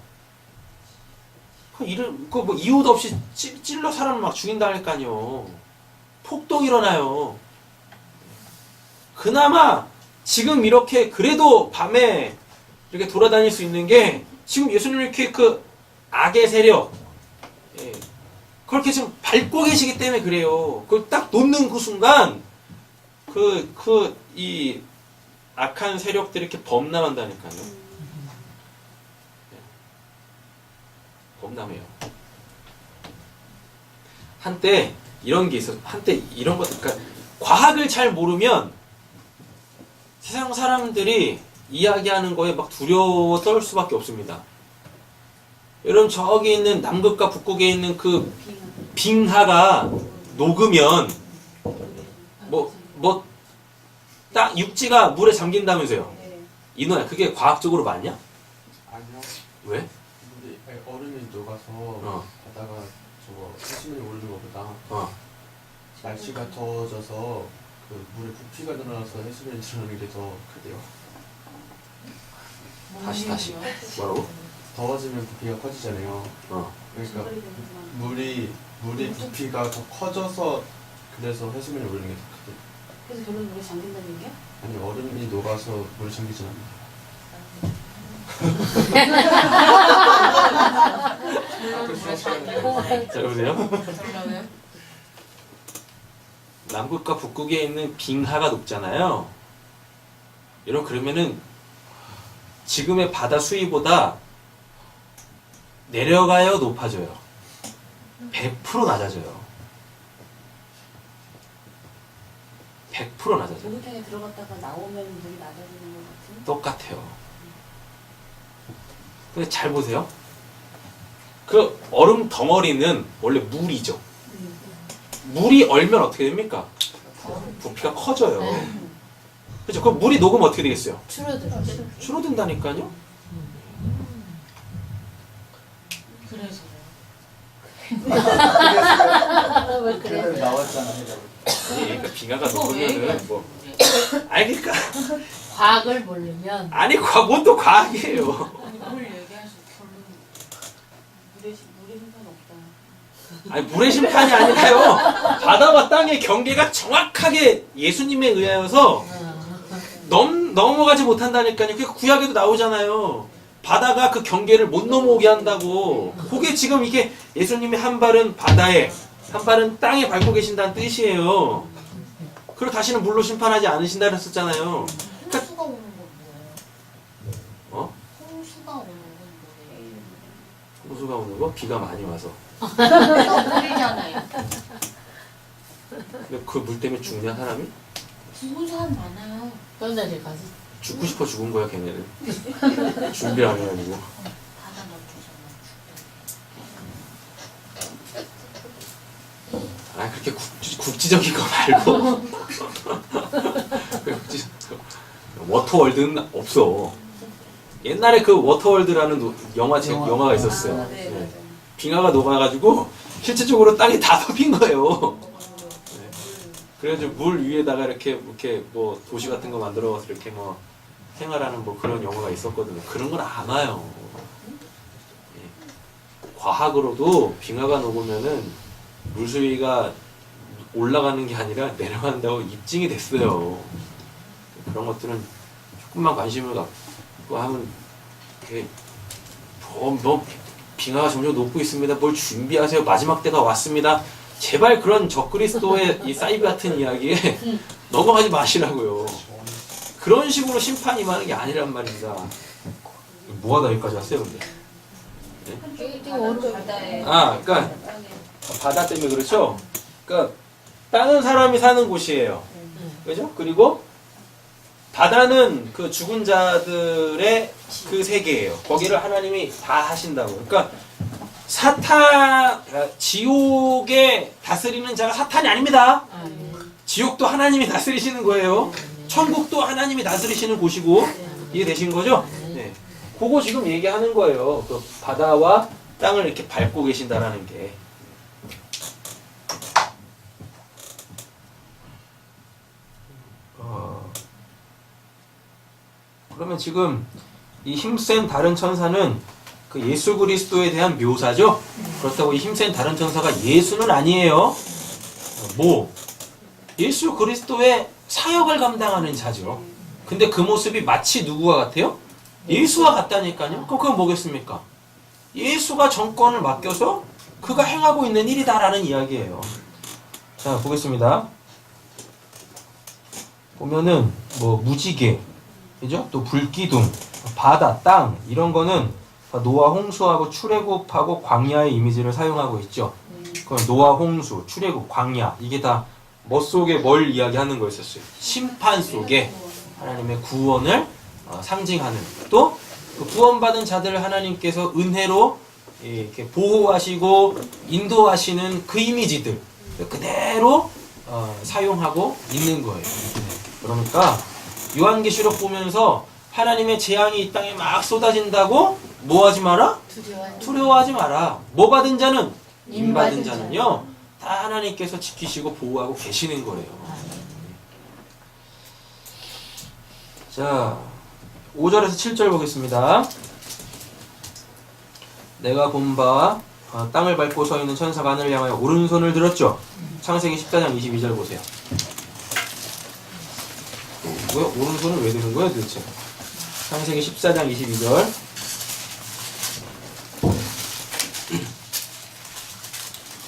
뭐 이유도 없이 찔러 사람을 막 죽인다 할까요? 폭동 일어나요. 그나마 지금 이렇게 그래도 밤에 이렇게 돌아다닐 수 있는 게 지금 예수님 이렇게 그 악의 세력 그렇게 지금 밟고 계시기 때문에 그래요. 그걸 딱 놓는 그 순간 이 악한 세력들이 이렇게 범람한다니까요. 범람해요. 한때 이런 게 있어. 한때 이런 것, 그러니까 과학을 잘 모르면 세상 사람들이 이야기하는 거에 막 두려워 떨 수밖에 없습니다. 여러분 저기 있는 남극과 북극에 있는 그 빙하가 녹으면 딱 육지가 물에 잠긴다면서요? 이노야 그게 과학적으로 맞냐? 아니요. 왜? 근데 얼음이 녹아서 바다가 저거 해수면이 오르는 것보다 날씨가 더워져서 그 물의 부피가 늘어나서 해수면이 늘어나는 게 더 크대요. 다시 뭐라고? 더워지면 부피가 커지잖아요. 그러니까 물이 부피가 더 커져서 그래서 해수면이 오르는 게 더 크대요. 그래서 결국 물에 잠긴다는 얘기야? 아니 얼음이 녹아서 물에 잠기진 않는다. 자 여보세요? 남극과 북극에 있는 빙하가 녹잖아요. 여러분 그러면은 지금의 바다 수위보다 내려가요, 높아져요? 100% 낮아져요. 100% 낮아져요. 목욕탕에 들어갔다가 나오면 물이 낮아지는 것 같은? 똑같아요. 근데 잘 보세요. 그 얼음 덩어리는 원래 물이죠. 물이 얼면 어떻게 됩니까? 부피가 커져요. 그렇죠? 그럼 물이 녹으면 어떻게 되겠어요? 줄어든다니까요. 왜 그래? 그래서 나왔잖아요. 그러니까 빙하가 녹으면은 뭐 아니 그러니까 과학을 모르면 아니 뭔 또 과학이에요. 물 얘기하셔서 결론 물의 심판 없다. 아니 물의 심판이 아니라요. 바다와 땅의 경계가 정확하게 예수님에 의하여서 넘어가지 못한다니까요. 그게 구약에도 나오잖아요. 바다가 그 경계를 못 넘어오게 한다고. 그게 지금 이게 예수님이 한 발은 바다에 한 발은 땅에 밟고 계신다는 뜻이에요. 그리고 다시는 물로 심판하지 않으신다 그랬었잖아요. 홍수가 오는 건 뭐예요? 홍수가 오는 건 뭐예요? 홍수가 오는 거? 비가 많이 와서. 물이잖아요. 근데 그 물 때문에 죽냐 사람이? 죽은 사람 많아요. 현자리 가서 죽고 싶어 죽은 거야 걔네는. 준비 안 해가지고. 아 그렇게 국지적인 거 말고. 워터월드는 없어. 옛날에 그 워터월드라는 영화가 있었어요. 네, 네. 빙하가 녹아가지고 실질적으로 땅이 다 덮인 거예요. 네. 그래가지고 물 위에다가 이렇게 뭐 도시 같은 거 만들어서 이렇게 뭐 생활하는 뭐 그런 영화가 있었거든요. 그런 건 안 와요. 네. 과학으로도 빙하가 녹으면은 물수위가 올라가는 게 아니라 내려간다고 입증이 됐어요. 그런 것들은 조금만 관심을 갖고 하면 뭐 빙하가 점점 녹고 있습니다. 뭘 준비하세요. 마지막 때가 왔습니다. 제발 그런 적그리스도의 이 사이비 같은 이야기에 넘어가지 마시라고요. 그런 식으로 심판이 임하는 게 아니란 말입니다. 뭐하다 여기까지 왔어요, 근데? 바다에 아, 그러니까 바다 때문에 그렇죠. 그러니까 다른 사람이 사는 곳이에요. 그죠? 그리고 바다는 그 죽은 자들의 그 세계예요. 거기를 하나님이 다 하신다고. 그러니까 지옥에 다스리는 자가 사탄이 아닙니다. 지옥도 하나님이 다스리시는 거예요. 천국도 하나님이 다스리시는 곳이고. 이해되신 거죠? 네. 그거 지금 얘기하는 거예요. 그 바다와 땅을 이렇게 밟고 계신다라는 게. 그러면 지금 이 힘센 다른 천사는 그 예수 그리스도에 대한 묘사죠? 그렇다고 이 힘센 다른 천사가 예수는 아니에요. 예수 그리스도의 사역을 감당하는 자죠. 근데 그 모습이 마치 누구와 같아요? 예수와 같다니까요. 그럼 그건 뭐겠습니까? 예수가 정권을 맡겨서 그가 행하고 있는 일이다라는 이야기예요. 자, 보겠습니다. 보면은 뭐 무지개, 그죠? 또 불기둥, 바다, 땅 이런 거는 노아 홍수하고 출애굽하고 광야의 이미지를 사용하고 있죠. 그 노아 홍수, 출애굽, 광야 이게 다 뭐 속에 뭘 이야기하는 거였었어요? 심판 속에 하나님의 구원을 상징하는 또 그 구원받은 자들을 하나님께서 은혜로 이렇게 보호하시고 인도하시는 그 이미지들 그대로 사용하고 있는 거예요. 그러니까 요한계시록 보면서 하나님의 재앙이 이 땅에 막 쏟아진다고 뭐 하지 마라? 두려워하지 마라. 뭐 받은 자는? 임 받은 자는요. 다 하나님께서 지키시고 보호하고 계시는 거예요. 자, 5절에서 7절 보겠습니다. 내가 본 바 땅을 밟고 서 있는 천사가 하늘을 향하여 오른손을 들었죠. 창세기 14장 22절 보세요. 뭐야? 오른손을 왜 드는 거야 도대체? 창세기 14장 22절.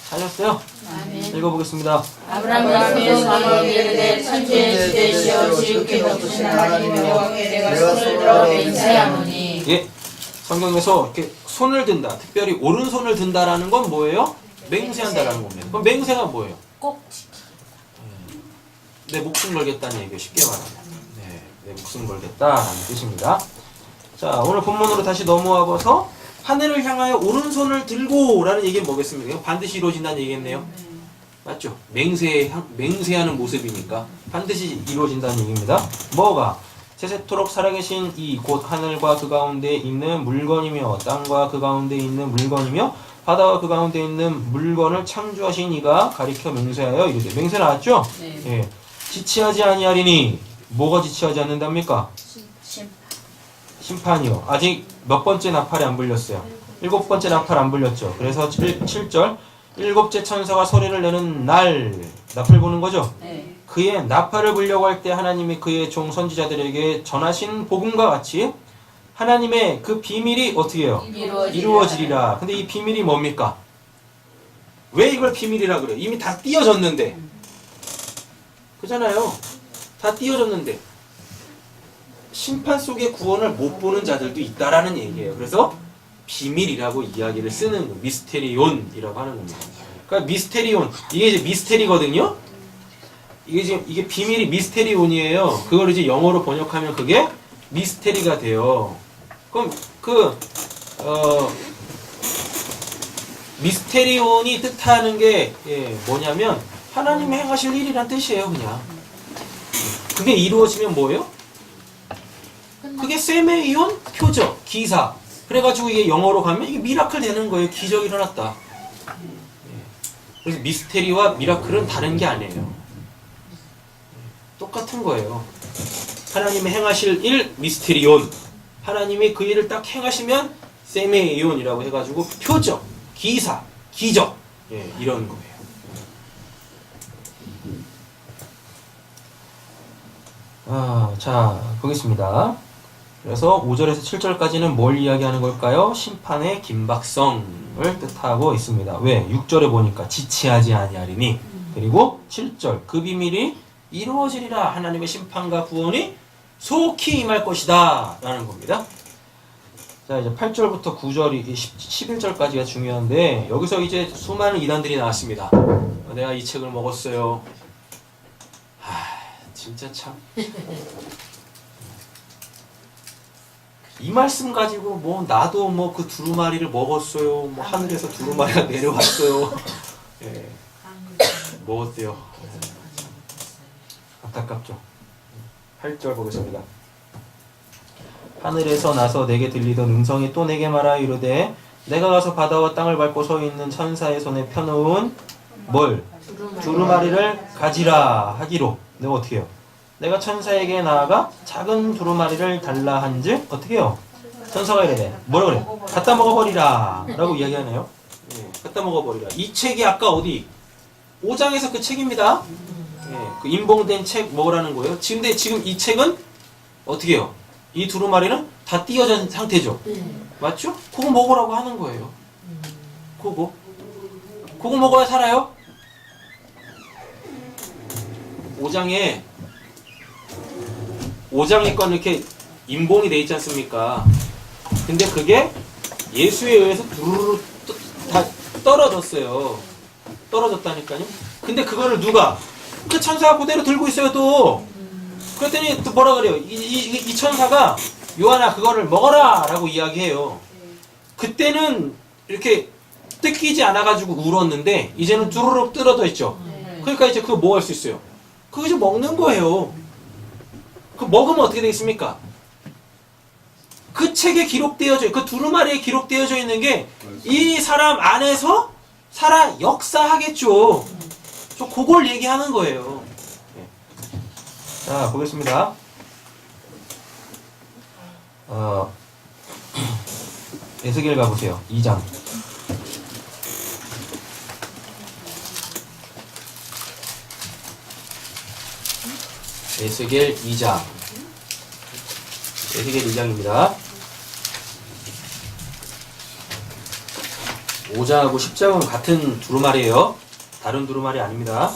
찾았어요? 읽어보겠습니다. 아브라함이 앞에 상을 이르되 천지의 지대시여 지극히 높으신 하나님 여호와께 내가 손을 들어 맹세하노니. 예, 성경에서 이렇게 손을 든다, 특별히 오른손을 든다라는 건 뭐예요? 맹세한다라는 겁니다. 그럼 맹세가 뭐예요? 꼭 내 목숨 걸겠다는 얘기예요. 쉽게 말하면. 네, 내 목숨 걸겠다라는 뜻입니다. 자, 오늘 본문으로 다시 넘어와 봐서 하늘을 향하여 오른손을 들고라는 얘기는 뭐겠습니까? 이건 반드시 이루어진다는 얘기겠네요. 맞죠? 맹세하는 모습이니까 반드시 이루어진다는 얘기입니다. 뭐가? 세세토록 살아계신 이 곧 하늘과 그 가운데 있는 물건이며 땅과 그 가운데 있는 물건이며 바다와 그 가운데 있는 물건을 창조하신 이가 가리켜 맹세하여 이르되. 맹세 나왔죠? 네. 예. 지체하지 아니하리니. 뭐가 지체하지 않는답니까? 심판이요. 아직 몇 번째 나팔이 안 불렸어요? 7번째 나팔 안 불렸죠. 그래서 7절 7째 천사가 소리를 내는 날 나팔 부는 거죠. 네. 그의 나팔을 불려고 할 때 하나님이 그의 종 선지자들에게 전하신 복음과 같이 하나님의 그 비밀이 어떻게 해요? 이루어지리라. 근데 이 비밀이 뭡니까? 왜 이걸 비밀이라 그래요? 이미 다 띄어졌는데. 그잖아요. 다 띄어졌는데. 심판 속의 구원을 못 보는 자들도 있다라는 얘기예요. 그래서 비밀이라고 이야기를 쓰는 거, 미스테리온이라고 하는 겁니다. 그러니까 미스테리온, 이게 이제 미스테리거든요. 이게 지금 이게 비밀이 미스테리온이에요. 그걸 이제 영어로 번역하면 그게 미스테리가 돼요. 그럼 미스테리온이 뜻하는 게 뭐냐면 하나님이 행하실 일이란 뜻이에요, 그냥. 그게 이루어지면 뭐예요? 그게 세메이온 표적, 기사. 그래가지고 이게 영어로 가면 이게 미라클 되는 거예요. 기적이 일어났다. 그래서 미스테리와 미라클은 다른 게 아니에요. 똑같은 거예요. 하나님이 행하실 일, 미스테리온. 하나님이 그 일을 딱 행하시면 세메이온이라고 해가지고 표적, 기사, 기적. 이런 거예요. 자, 보겠습니다. 그래서 5절에서 7절까지는 뭘 이야기하는 걸까요? 심판의 긴박성을 뜻하고 있습니다. 왜? 6절에 보니까 지체하지 아니하리니. 그리고 7절 그 비밀이 이루어지리라. 하나님의 심판과 구원이 속히 임할 것이다 라는 겁니다. 자, 이제 8절부터 9절, 11절까지가 중요한데 여기서 이제 수많은 이단들이 나왔습니다. 내가 이 책을 먹었어요. 진짜 참. 이 말씀 가지고 뭐 나도 뭐 그 두루마리를 먹었어요. 뭐 하늘에서 두루마리가 내려왔어요. 뭐 어때요? 안타깝죠. 8절 보겠습니다. 하늘에서 나서 내게 들리던 음성이 또 내게 말하여 이르되 내가 가서 바다와 땅을 밟고 서 있는 천사의 손에 펴놓은 뭘? 두루마리를 가지라 하기로. 내가 어떻게 해요? 내가 천사에게 나아가 작은 두루마리를 달라 한즉 어떻게 해요? 천사가 이래네. 뭐라 그래? 갖다 먹어버리라 라고 이야기하네요. 갖다 먹어버리라. 이 책이 아까 어디? 5장에서 그 책입니다. 그 인봉된 책 먹으라는 거예요. 근데 지금 이 책은 어떻게 해요? 이 두루마리는 다 띄어진 상태죠. 맞죠? 그거 먹으라고 하는 거예요. 그거 먹어야 살아요. 5장에 건 이렇게 인봉이 돼 있지 않습니까? 근데 그게 예수에 의해서 두루루 다 떨어졌어요. 떨어졌다니까요. 근데 그거를 누가? 그 천사가 그대로 들고 있어요 또. 그랬더니 또 뭐라 그래요? 이 천사가 요한아 그거를 먹어라 라고 이야기해요. 그때는 이렇게 뜯기지 않아가지고 울었는데 이제는 두루룩 떨어져 있죠. 그러니까 이제 그거 뭐 할 수 있어요? 그거 이제 먹는 거예요. 그 먹으면 어떻게 되겠습니까? 그 책에 기록되어져, 그 두루마리에 기록되어져 있는 게 이 사람 안에서 살아 역사하겠죠. 저 그걸 얘기하는 거예요. 자, 보겠습니다. 에스겔 가보세요. 2장. 에스겔 2장. 에스겔 2장입니다. 5장하고 10장은 같은 두루마리예요. 다른 두루마리 아닙니다.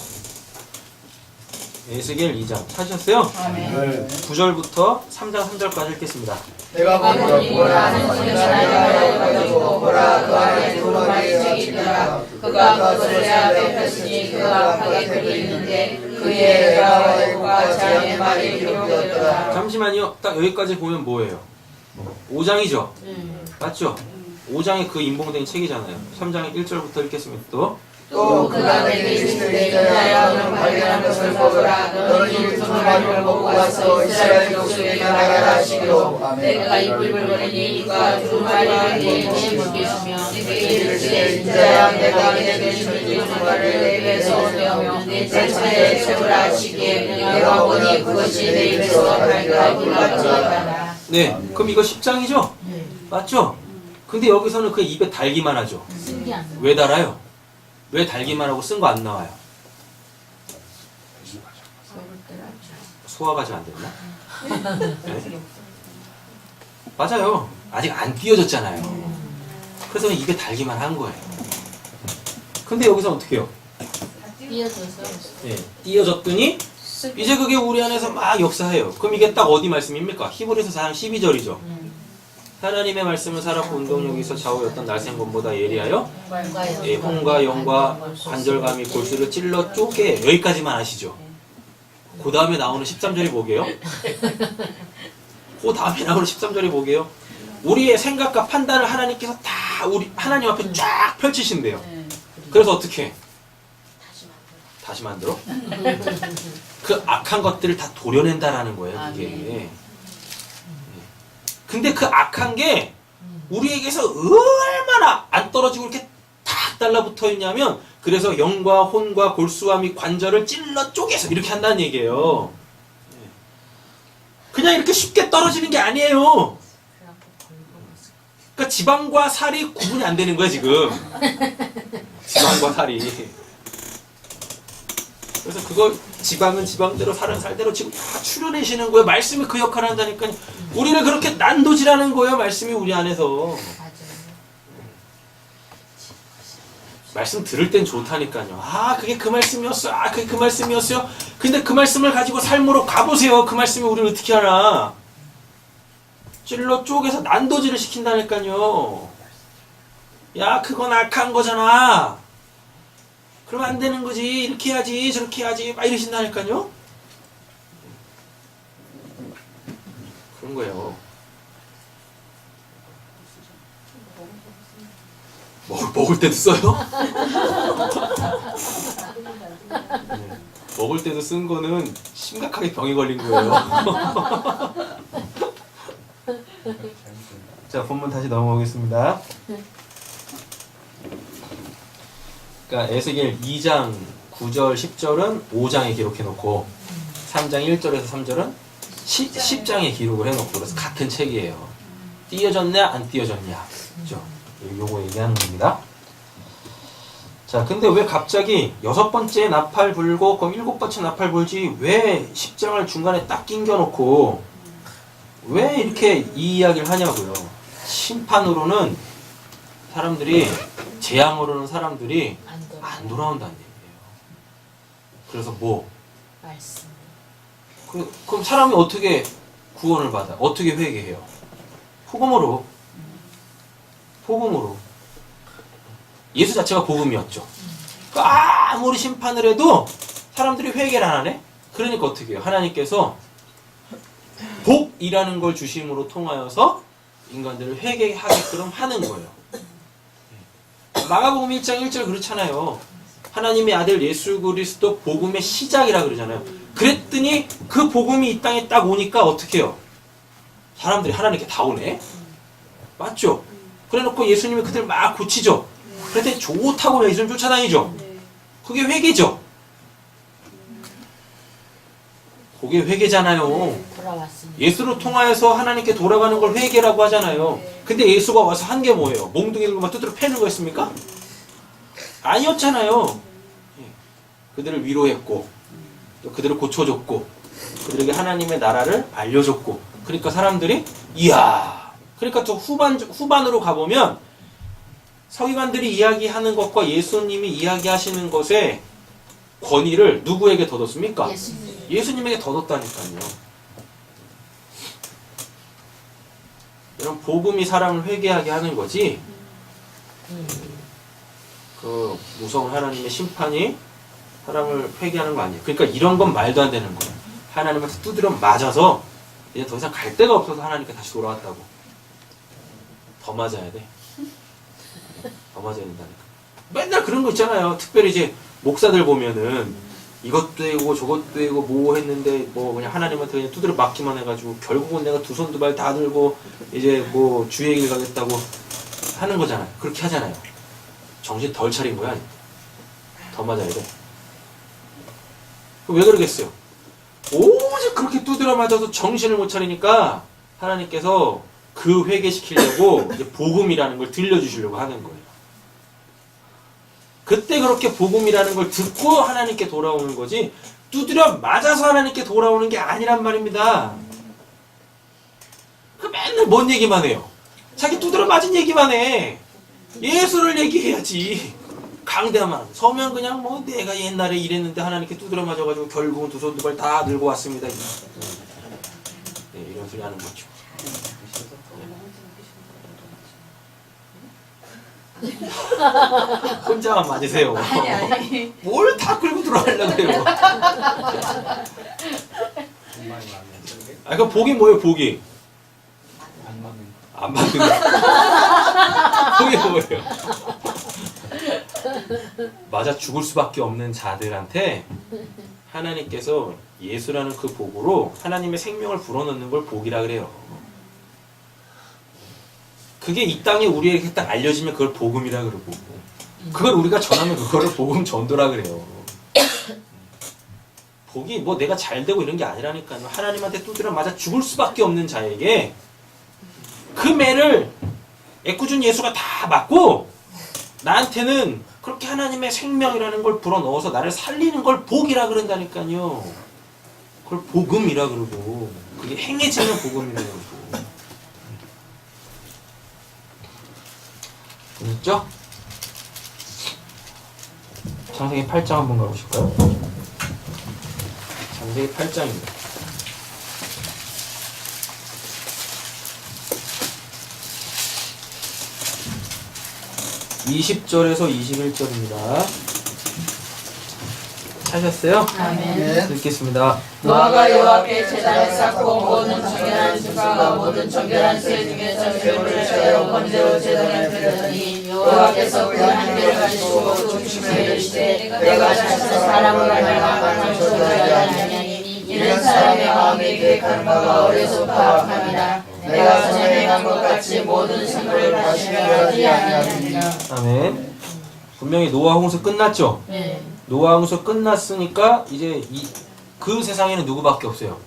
에스겔 2장 찾으셨어요? 아멘. 9절부터 3장 3절까지 읽겠습니다. 내가 보라 하는 천사를 가지고 보라 그 안에 두루마리 책이 있더라. 그가 그것을 내 앞에 폈으니 그 앞에 글이 있는데 그의 애라와 애고가 자의 말이 기록되었더라. 잠시만요. 딱 여기까지 보면 뭐예요? 5장이죠? 맞죠? 5장에 그 인봉된 책이잖아요. 3장 1절부터 읽겠습니다. 또 그가 내게 이르시되 인자야 너는 발견한 것을 보거라. 너는 이 두루마리를 먹고 와서 이스라엘 족속에게 말하라 하시기로 내가 입을 벌거리니 이가 두루마리를 내게 물겠으며 내게 이르시되 인자야 내가 내게 주는 이 두루마리를 내 입에서 얻으며 내 자체에 채우라 하시기에 내가 보니 그것이 내 입에서 발견하고 올라가더라. 네, 그럼 이거 10장이죠? 맞죠? 근데 여기서는 그 입에 달기만 하죠. 왜 달아요? 왜 달기만 하고 쓴 거 안 나와요? 소화가 좀 안 됐나? 네? 맞아요. 아직 안 띄어졌잖아요. 그래서 입에 달기만 한 거예요. 근데 여기서 어떻게 해요? 네, 띄어졌더니 이제 그게 우리 안에서 막 역사해요. 그럼 이게 딱 어디 말씀입니까? 히브리서 4장 12절이죠. 하나님의 말씀을 살았고 운동력에서 좌우였던 날생검보다 예리하여 홍과 영과 관절감이 골수를 찔러 쪼개 여기까지만 아시죠? 그 다음에 나오는 13절이 뭐게요? 그 다음에 나오는 13절이 뭐게요? 우리의 생각과 판단을 하나님께서 다 우리 하나님 앞에 쫙 펼치신대요. 네. 그래서 어떻게 해? 다시 만들어. 다시 만들어? 그 악한 것들을 다 도려낸다라는 거예요, 그게. 네. 근데 그 악한 게 우리에게서 얼마나 안 떨어지고 이렇게 탁 달라붙어 있냐면, 그래서 영과 혼과 골수와 및 관절을 찔러 쪼개서 이렇게 한다는 얘기예요. 그냥 이렇게 쉽게 떨어지는 게 아니에요. 그러니까 지방과 살이 구분이 안 되는 거야, 지금. 지방과 살이. 그래서 그걸 지방은 지방대로 살은 살대로 지금 다 추려내시는 거예요. 말씀이 그 역할을 한다니까요. 우리를 그렇게 난도질하는 거예요. 말씀이 우리 안에서. 맞아요. 말씀 들을 땐 좋다니까요. 아, 그게 그 말씀이었어. 아, 그게 그 말씀이었어요. 근데 그 말씀을 가지고 삶으로 가보세요. 그 말씀이 우리를 어떻게 하나. 찔러 쪼개서 난도질을 시킨다니까요. 야, 그건 악한 거잖아. 그러면 안 되는 거지. 이렇게 해야지, 저렇게 해야지. 막 이러신다니까요. 그런 거예요. 먹을 때도 써요? 네. 먹을 때도 쓴 거는 심각하게 병이 걸린 거예요. 자, 본문 다시 넘어오겠습니다. 그러니까 에스겔 2장 9절 10절은 5장에 기록해 놓고 3장 1절에서 3절은 10장에 기록을 해 놓고, 그래서 같은 책이에요. 띄어졌냐 안 띄어졌냐. 그죠? 요거 얘기하는 겁니다. 자, 근데 왜 갑자기 6번째 나팔 불고 그럼 7번째 나팔 불지 왜 10장을 중간에 딱 낑겨놓고 왜 이렇게 이 이야기를 하냐고요. 심판으로는 사람들이, 재앙으로는 사람들이 안 돌아온다는 얘기예요. 그래서 뭐? 말씀. 그럼 사람이 어떻게 구원을 받아? 어떻게 회개해요? 복음으로. 복음으로. 예수 자체가 복음이었죠. 그러니까 아무리 심판을 해도 사람들이 회개를 안 하네? 그러니까 어떻게 해요? 하나님께서 복이라는 걸 주심으로 통하여서 인간들을 회개하게끔 하는 거예요. 마가복음 1장 1절 그렇잖아요. 하나님의 아들 예수 그리스도 복음의 시작이라 그러잖아요. 그랬더니 그 복음이 이 땅에 딱 오니까 어떻게 해요? 사람들이 하나님께 다 오네? 맞죠? 그래놓고 예수님이 그들 막 고치죠? 그랬더니 좋다고 예수님 쫓아다니죠? 그게 회개죠? 그게 회개잖아요. 돌아왔습니다. 예수를 통하여서 하나님께 돌아가는 걸 회개라고 하잖아요. 근데 예수가 와서 한 게 뭐예요? 몽둥이들만 두드려 패는 거였습니까? 아니었잖아요. 그들을 위로했고, 또 그들을 고쳐줬고, 그들에게 하나님의 나라를 알려줬고, 그러니까 사람들이 이야. 그러니까 또 후반으로 가보면 서기관들이 이야기하는 것과 예수님이 이야기하시는 것의 권위를 누구에게 더 뒀습니까? 예수님에게 더 뒀다니까요. 이런 복음이 사람을 회개하게 하는 거지. 그 무서운 하나님의 심판이 사람을 회개하는 거 아니에요. 그러니까 이런 건 말도 안 되는 거예요. 하나님한테 두드려 맞아서 이제 더 이상 갈 데가 없어서 하나님께 다시 돌아왔다고. 더 맞아야 돼. 더 맞아야 된다니까. 맨날 그런 거 있잖아요. 특별히 이제 목사들 보면은 이것도 되고 저것도 되고 뭐 했는데 뭐 그냥 하나님한테 그냥 두드려 맞기만 해가지고 결국은 내가 두 손 두 발 다 들고 이제 뭐 주의 길 가겠다고 하는 거잖아요. 그렇게 하잖아요. 정신 덜 차린 거야. 더 맞아야 돼. 왜 그러겠어요? 오직 그렇게 두드려 맞아서 정신을 못 차리니까 하나님께서 그 회개시키려고 이제 복음이라는 걸 들려주시려고 하는 거예요. 그때 그렇게 복음이라는 걸 듣고 하나님께 돌아오는 거지 두드려 맞아서 하나님께 돌아오는 게 아니란 말입니다. 그 맨날 뭔 얘기만 해요. 자기 두드려 맞은 얘기만 해. 예수를 얘기해야지. 강대만 서면 그냥 뭐 내가 옛날에 이랬는데 하나님께 두드려 맞아가지고 결국은 두 손 두 발 다 들고 왔습니다. 네, 이런 소리 하는 거죠. 혼자만 맞으세요. 아니. 뭘 다 끌고 들어가려고 해요. 정말 마음에 안 드는 게 아, 그럼 복이 뭐예요, 복이? 안 맞는 안 받는 거. 복이 뭐예요? 맞아 죽을 수밖에 없는 자들한테 하나님께서 예수라는 그 복으로 하나님의 생명을 불어넣는 걸 복이라 그래요. 그게 이 땅에 우리에게 딱 알려지면 그걸 복음이라 그러고, 그걸 우리가 전하면 그거를 복음 전도라 그래요. 복이 뭐 내가 잘 되고 이런 게 아니라니까요. 하나님한테 두드려 맞아 죽을 수밖에 없는 자에게 그 매를 애꿎은 예수가 다 맞고, 나한테는 그렇게 하나님의 생명이라는 걸 불어넣어서 나를 살리는 걸 복이라 그런다니까요. 그걸 복음이라 그러고, 그게 행해지는 복음이라 그러고. 됐죠? 창세기 8장 한번 가보실까요? 창세기 8장입니다. 20절에서 21절입니다. 찾으셨어요? 아멘. 읽겠습니다. 노아가 여호와께 제단을 쌓고 모든 정결한 수가 모든 정결한 새 중에서 뼈를 제로 번제로 제단을 드렸더니 여호와께서 그 한 개를 가지고 중심에 이르시되 내가 자신은 사람을 말미암아 상처를 하나니 이는 사람의 마음에 계획하는 바가 어려서부터 악함이라. 내가 전에 행한 것 같이 모든 생물을 다시 멸하지 아니하리라. 아멘. 분명히 노아 홍수 끝났죠? 네. 노아 홍수 끝났으니까 이제 그 세상에는 누구밖에 없어요.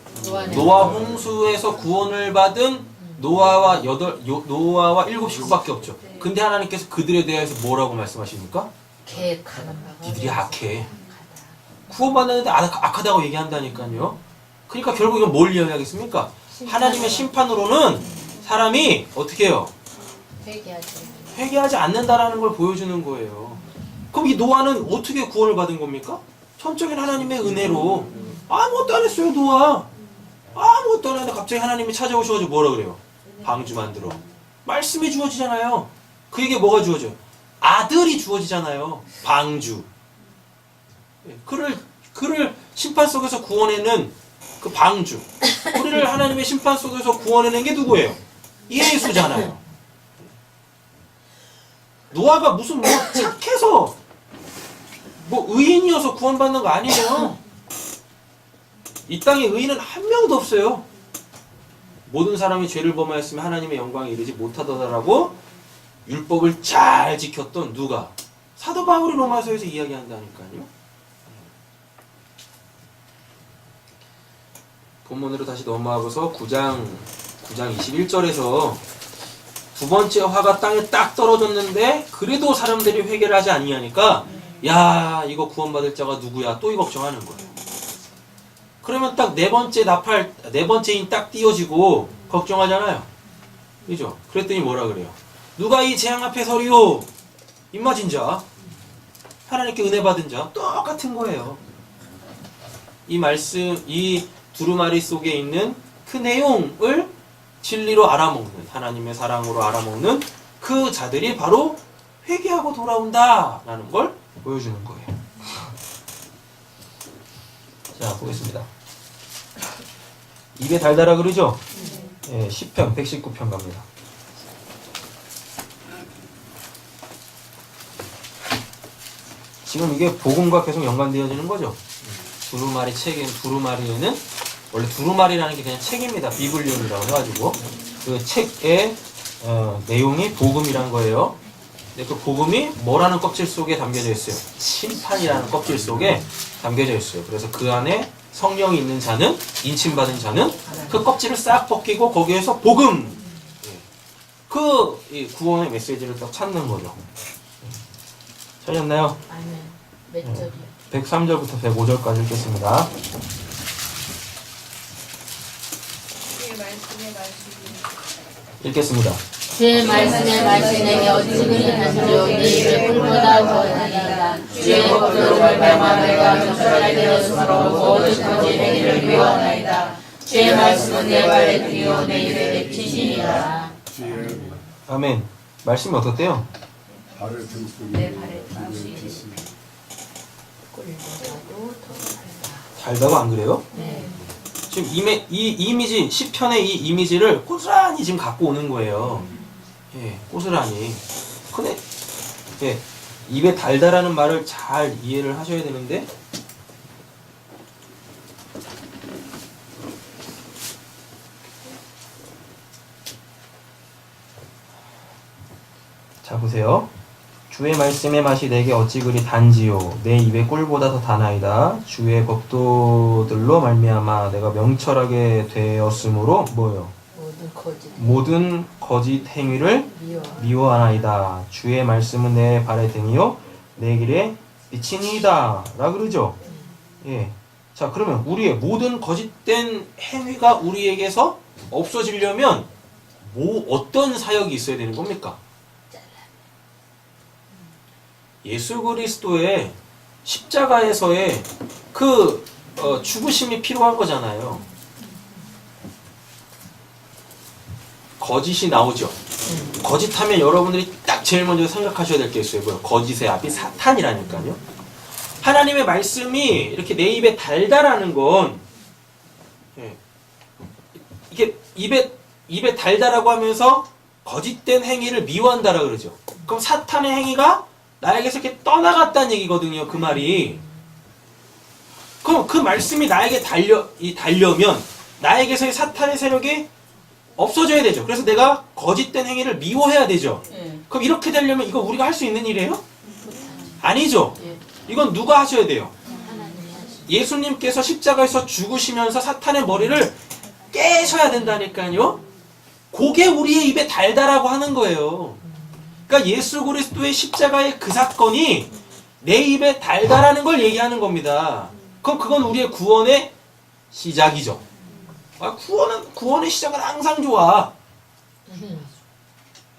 노아 홍수에서 구원을 받은 노아와 7 식구밖에 없죠. 근데 하나님께서 그들에 대해서 뭐라고 말씀하십니까? 계획하는 바가 니들이 악해. 구원받는데 악하다고 얘기한다니까요. 그러니까 결국 이건 뭘 이야기하겠습니까? 하나님의 심판으로는 사람이 어떻게 해요? 회개하지 않는다라는 걸 보여주는 거예요. 그럼 이 노아는 어떻게 구원을 받은 겁니까? 전적인 하나님의 은혜로. 아무것도 안 했어요, 노아. 아무것도 안 했는데 갑자기 하나님이 찾아오셔가지고 뭐라 그래요? 방주 만들어. 말씀이 주어지잖아요. 그에게 뭐가 주어져요? 아들이 주어지잖아요. 방주. 그를 심판 속에서 구원해낸 그 방주. 우리를 하나님의 심판 속에서 구원해낸 게 누구예요? 예수잖아요. 노아가 무슨 뭐 착해서 뭐 의인이어서 구원받는 거 아니에요. 이 땅에 의인은 한 명도 없어요. 모든 사람이 죄를 범하였으면 하나님의 영광에 이르지 못하더라라고 율법을 잘 지켰던 누가? 사도 바울이 로마서에서 이야기한다니까요. 본문으로 다시 넘어가서 9장 21절에서 두 번째 화가 땅에 딱 떨어졌는데 그래도 사람들이 회개를 하지 아니하니까 야 이거 구원받을 자가 누구야? 또 이 걱정하는 거예요. 그러면 딱 네 번째인 딱 띄어지고 걱정하잖아요. 그죠? 그랬더니 뭐라 그래요? 누가 이 재앙 앞에 서리요? 입맞은 자, 하나님께 은혜 받은 자, 똑같은 거예요. 이 말씀, 이 두루마리 속에 있는 그 내용을 진리로 알아먹는, 하나님의 사랑으로 알아먹는 그 자들이 바로 회개하고 돌아온다라는 걸 보여주는 거예요. 자, 보겠습니다. 입에 달달아 그러죠? 예, 10편, 119편 갑니다. 지금 이게 복음과 계속 연관되어지는 거죠. 두루마리 책임, 두루마리에는 원래 두루마리라는 게 그냥 책입니다. 비블리온이라고 해가지고 그 책의 내용이 복음이란 거예요. 근데 그 복음이 뭐라는 껍질 속에 담겨져 있어요? 심판이라는 껍질 속에 담겨져 있어요. 그래서 그 안에 성령이 있는 자는, 인침받은 자는 그 껍질을 싹 벗기고 거기에서 복음, 그 구원의 메시지를 딱 찾는 거죠. 찾았나요? 아멘. 몇 절이요? 103절부터 105절까지 읽겠습니다. 읽겠습니다. 주의 말씀에 말씀에 어찌그리 한지요 네 입에 불보다 더하니라. 주의 법도로 말미암아 내가 정결하게 되었으므로 모든 거짓 행위를 미워하나이다. 주의 말씀은 내 발에 등이요 내 입에 맺히시니라. 아멘. 말씀이 어떻대요? 발을 등속에 내 발에 등속이 꿀보다도 더 달다고 안 그래요? 네. 지금 이 이미지 10편의 이 이미지를 고스란히 지금 갖고 오는 거예요. 예, 고스란히. 근데 예, 입에 달다라는 말을 잘 이해를 하셔야 되는데 자 보세요. 주의 말씀의 맛이 내게 어찌 그리 단지요 내 입의 꿀보다 더 다나이다. 주의 법도들로 말미암아 내가 명철하게 되었으므로 뭐요? 모든 거짓 행위를 미워하나이다. 주의 말씀은 내 발의 등이요 내 길에 빛이니이다 라 그러죠. 예. 자 그러면 우리의 모든 거짓된 행위가 우리에게서 없어지려면 어떤 사역이 있어야 되는 겁니까? 예수 그리스도의 십자가에서의 그 죽으심이 필요한 거잖아요. 거짓이 나오죠. 거짓하면 여러분들이 딱 제일 먼저 생각하셔야 될 게 있어요. 뭐요? 거짓의 앞이 사탄이라니까요. 하나님의 말씀이 이렇게 내 입에 달다라는 건 예, 이게 입에 달다라고 하면서 거짓된 행위를 미워한다라 그러죠. 그럼 사탄의 행위가 나에게서 이렇게 떠나갔다는 얘기거든요. 그 말이. 그럼 그 말씀이 나에게 달려면 나에게서의 사탄의 세력이 없어져야 되죠. 그래서 내가 거짓된 행위를 미워해야 되죠. 그럼 이렇게 되려면 이거 우리가 할 수 있는 일이에요? 아니죠. 이건 누가 하셔야 돼요? 예수님께서 십자가에서 죽으시면서 사탄의 머리를 깨셔야 된다니까요. 그게 우리의 입에 달다라고 하는 거예요. 그러니까 예수 그리스도의 십자가의 그 사건이 내 입에 달다라는 걸 얘기하는 겁니다. 그럼 그건 우리의 구원의 시작이죠. 구원의 시작은 항상 좋아.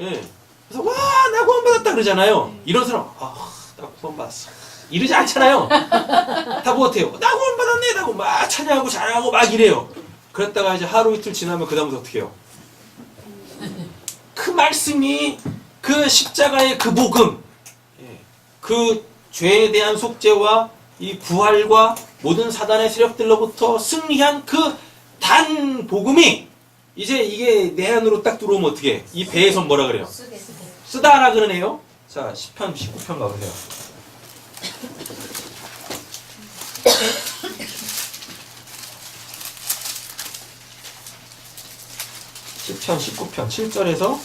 예. 그래서 와, 나 구원받았다 그러잖아요. 이런 사람, 나 구원받았어. 이러지 않잖아요. 다 못해요. 나 구원받았네. 라고 막 찬양하고 자랑하고 막 이래요. 그랬다가 이제 하루 이틀 지나면 그 다음부터 어떻게 해요? 그 말씀이 그 십자가의 그 복음, 그 죄에 대한 속죄와 이 부활과 모든 사단의 세력들로부터 승리한 그 단 복음이 이제 이게 내 안으로 딱 들어오면 어떻게 해? 이 배에서 뭐라 그래요? 쓰다라 그러네요. 자, 10편, 19편 가보세요. 10편, 19편, 7절에서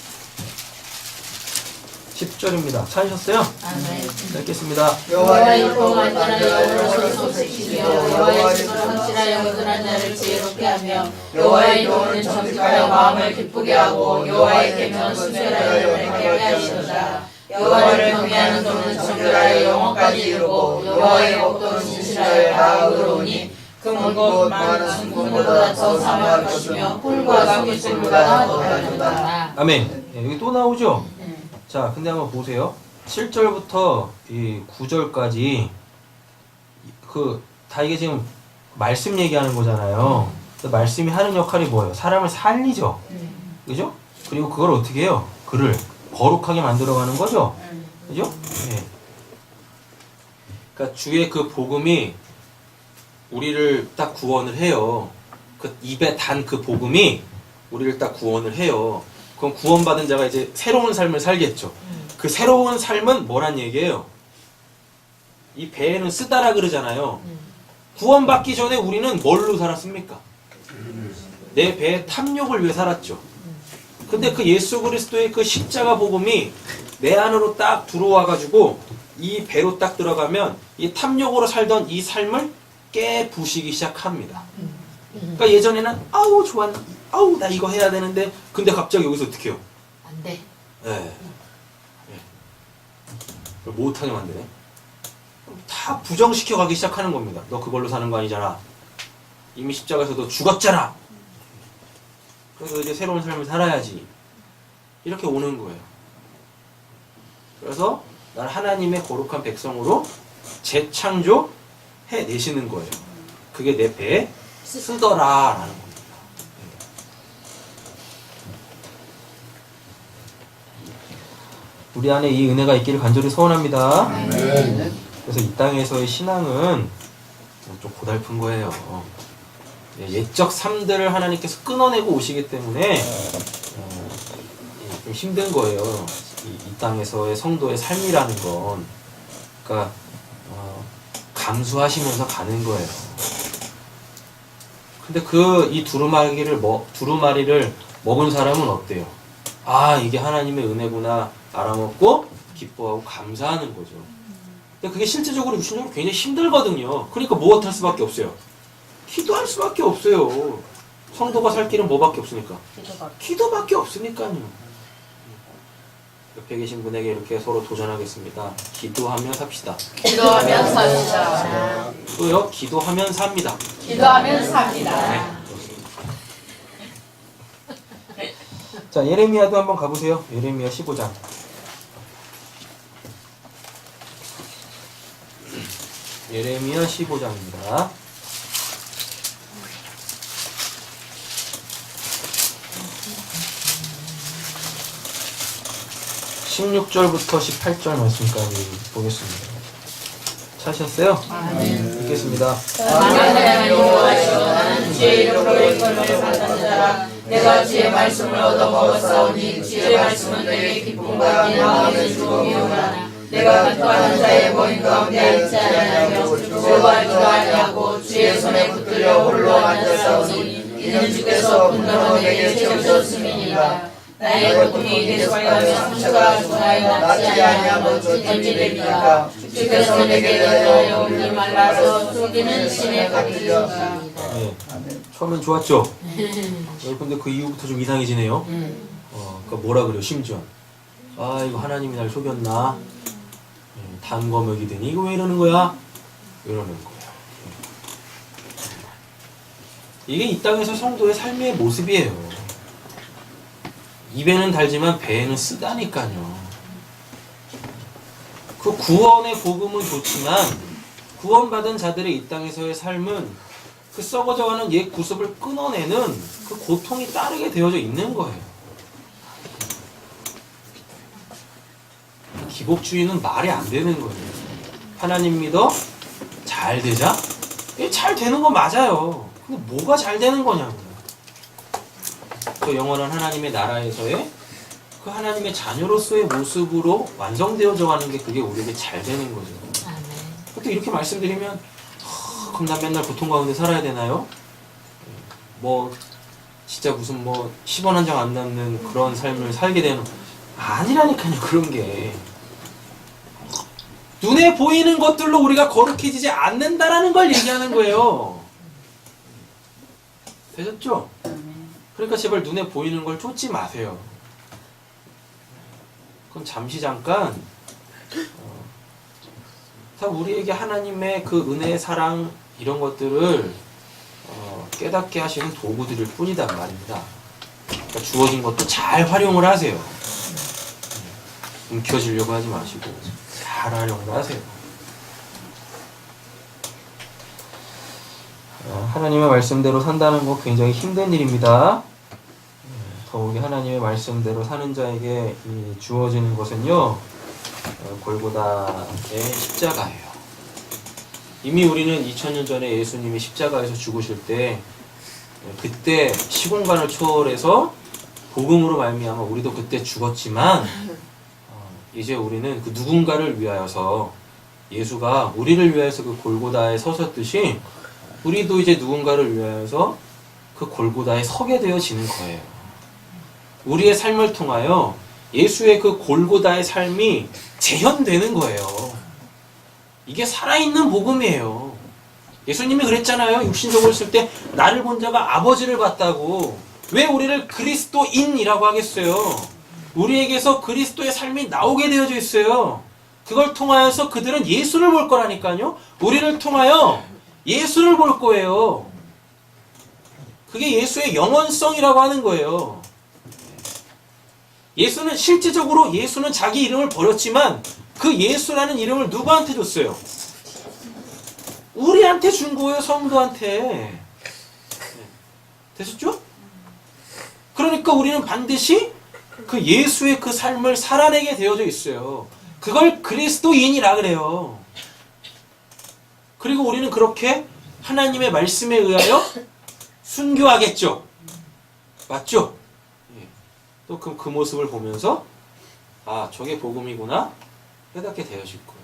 10절입니다. 찾으셨어요? 읽겠습니다. 여호와의 율법을 따라 영으로 소식시며 여호와의 지도를 확실하여 의존한 자를 지혜롭게 하며 여호와의 도는 정직하여 마음을 기쁘게 하고 여호와의 계명은 순결하여 영원하게 하시도다. 여호와를 경외하는 도는 정결하여 영원까지 이르고 여호와의 법도는 진실하여 나으로우니 금은 많은 순금보다 더 사모할 것이며 꿀과 감깃줄보다 더 달도다. 아멘. 여기 또 나오죠? 자, 근데 한번 보세요. 7절부터 이 9절까지 다 이게 지금 말씀 얘기하는 거잖아요. 말씀이 하는 역할이 뭐예요? 사람을 살리죠. 그죠? 그리고 그걸 어떻게 해요? 그를 거룩하게 만들어가는 거죠. 그죠? 네. 그러니까 주의 그 복음이 우리를 딱 구원을 해요. 그 입에 단 그 복음이 우리를 딱 구원을 해요. 그럼 구원받은 자가 이제 새로운 삶을 살겠죠. 그 새로운 삶은 뭐란 얘기예요? 이 배에는 쓰다라 그러잖아요. 구원받기 전에 우리는 뭘로 살았습니까? 내 배의 탐욕을 위해 살았죠. 근데 그 예수 그리스도의 그 십자가 복음이 내 안으로 딱 들어와가지고 이 배로 딱 들어가면 이 탐욕으로 살던 이 삶을 깨부시기 시작합니다. 그러니까 예전에는 아우 좋았나, 아우 나 이거 해야 되는데, 근데 갑자기 여기서 어떻게 해요? 안 돼. 예. 못하게 만드네. 다 부정시켜 가기 시작하는 겁니다. 너 그걸로 사는 거 아니잖아. 이미 십자가에서 너 죽었잖아. 그래서 이제 새로운 삶을 살아야지. 이렇게 오는 거예요. 그래서 날 하나님의 거룩한 백성으로 재창조해 내시는 거예요. 그게 내 배에 쓰더라라는 겁니다. 우리 안에 이 은혜가 있기를 간절히 소원합니다. 아멘. 그래서 이 땅에서의 신앙은 좀 고달픈 거예요. 옛적 삶들을 하나님께서 끊어내고 오시기 때문에 좀 힘든 거예요. 이 땅에서의 성도의 삶이라는 건. 그러니까 감수하시면서 가는 거예요. 근데 이 두루마리를 먹은 사람은 어때요? 아, 이게 하나님의 은혜구나 알아먹고 기뻐하고 감사하는 거죠. 근데 그게 실제적으로 육신적으로 굉장히 힘들거든요. 그러니까 무엇 할 수밖에 없어요? 기도할 수밖에 없어요. 성도가 살 길은 뭐밖에 없으니까? 기도밖에 없으니까요. 옆에 계신 분에게 이렇게 서로 도전하겠습니다. 기도하며 삽시다. 기도하면 삽시다. 또요, 기도하면 삽니다. 기도하면 삽니다. 자, 예레미야도 한번 가보세요. 예레미야 15장. 예레미야 15장입니다. 16절부터 18절 말씀까지 보겠습니다. 찾으셨어요? 읽겠습니다. 만나는 여호와시여 나는 주의 이름으로 일컬음을 받는 자라 내가 주의 말씀을 얻어먹었사오니 주의 말씀은 내게 기쁨과 마음의 주음이오라 내가 기뻐하는 자의 모임 가운데 있지 아니하며 주와 기도하냐고 주의 손에 붙들려 홀로 앉았사오니 이는 주께서 분노로 내게 채우셨음이니라 나의 고통이 계속하며 상처가 중하여 낫지 아니하고 던지됩니다 주께서 내게 대하여 울지 말라서 속이는 신에 갚으리라. 네. 처음엔 좋았죠? 근데 그 이후부터 좀 이상해지네요. 그러니까 뭐라 그래요, 심지어. 아, 이거 하나님이 날 속였나? 단 거 먹이더니 이거 왜 이러는 거야? 이러는 거예요. 이게 이 땅에서 성도의 삶의 모습이에요. 입에는 달지만 배에는 쓰다니까요. 그 구원의 복음은 좋지만 구원받은 자들의 이 땅에서의 삶은 그 썩어져가는 옛 구습을 끊어내는 그 고통이 따르게 되어져 있는 거예요. 기복주의는 말이 안 되는 거예요. 하나님 믿어? 잘 되자? 잘 되는 거 맞아요. 근데 뭐가 잘 되는 거냐고요. 그 영원한 하나님의 나라에서의 그 하나님의 자녀로서의 모습으로 완성되어져 가는 게 그게 우리에게 잘 되는 거죠. 또 이렇게 말씀드리면 그럼 난 맨날 고통 가운데 살아야 되나요? 뭐 진짜 무슨 뭐 10원 한 장 안 남는 그런 삶을 살게 되는 아니라니까요. 그런 게 눈에 보이는 것들로 우리가 거룩해지지 않는다라는 걸 얘기하는 거예요. 되셨죠? 그러니까 제발 눈에 보이는 걸 쫓지 마세요. 그건 잠시 잠깐 우리에게 하나님의 그 은혜, 사랑 이런 것들을 깨닫게 하시는 도구들일 뿐이단 말입니다. 그러니까 주어진 것도 잘 활용을 하세요. 움켜쥐려고 하지 마시고 잘 활용을 하세요. 하나님의 말씀대로 산다는 거 굉장히 힘든 일입니다. 더욱이 하나님의 말씀대로 사는 자에게 주어지는 것은요, 골고다의 십자가예요. 이미 우리는 2000년 전에 예수님이 십자가에서 죽으실 때 그때 시공간을 초월해서 복음으로 말미암아 우리도 그때 죽었지만 이제 우리는 그 누군가를 위하여서 예수가 우리를 위하여서 그 골고다에 서셨듯이 우리도 이제 누군가를 위하여서 그 골고다에 서게 되어지는 거예요. 우리의 삶을 통하여 예수의 그 골고다의 삶이 재현되는 거예요. 이게 살아있는 복음이에요. 예수님이 그랬잖아요. 육신적으로 있을 때 나를 본 자가 아버지를 봤다고. 왜 우리를 그리스도인이라고 하겠어요? 우리에게서 그리스도의 삶이 나오게 되어져 있어요. 그걸 통하여서 그들은 예수를 볼 거라니까요. 우리를 통하여 예수를 볼 거예요. 그게 예수의 영원성이라고 하는 거예요. 예수는 실제적으로 예수는 자기 이름을 버렸지만 그 예수라는 이름을 누구한테 줬어요? 우리한테 준 거예요. 성도한테. 되셨죠? 그러니까 우리는 반드시 그 예수의 그 삶을 살아내게 되어져 있어요. 그걸 그리스도인이라 그래요. 그리고 우리는 그렇게 하나님의 말씀에 의하여 순교하겠죠. 맞죠? 예. 또 그 모습을 보면서 아, 저게 복음이구나 깨닫게 되어질 거예요.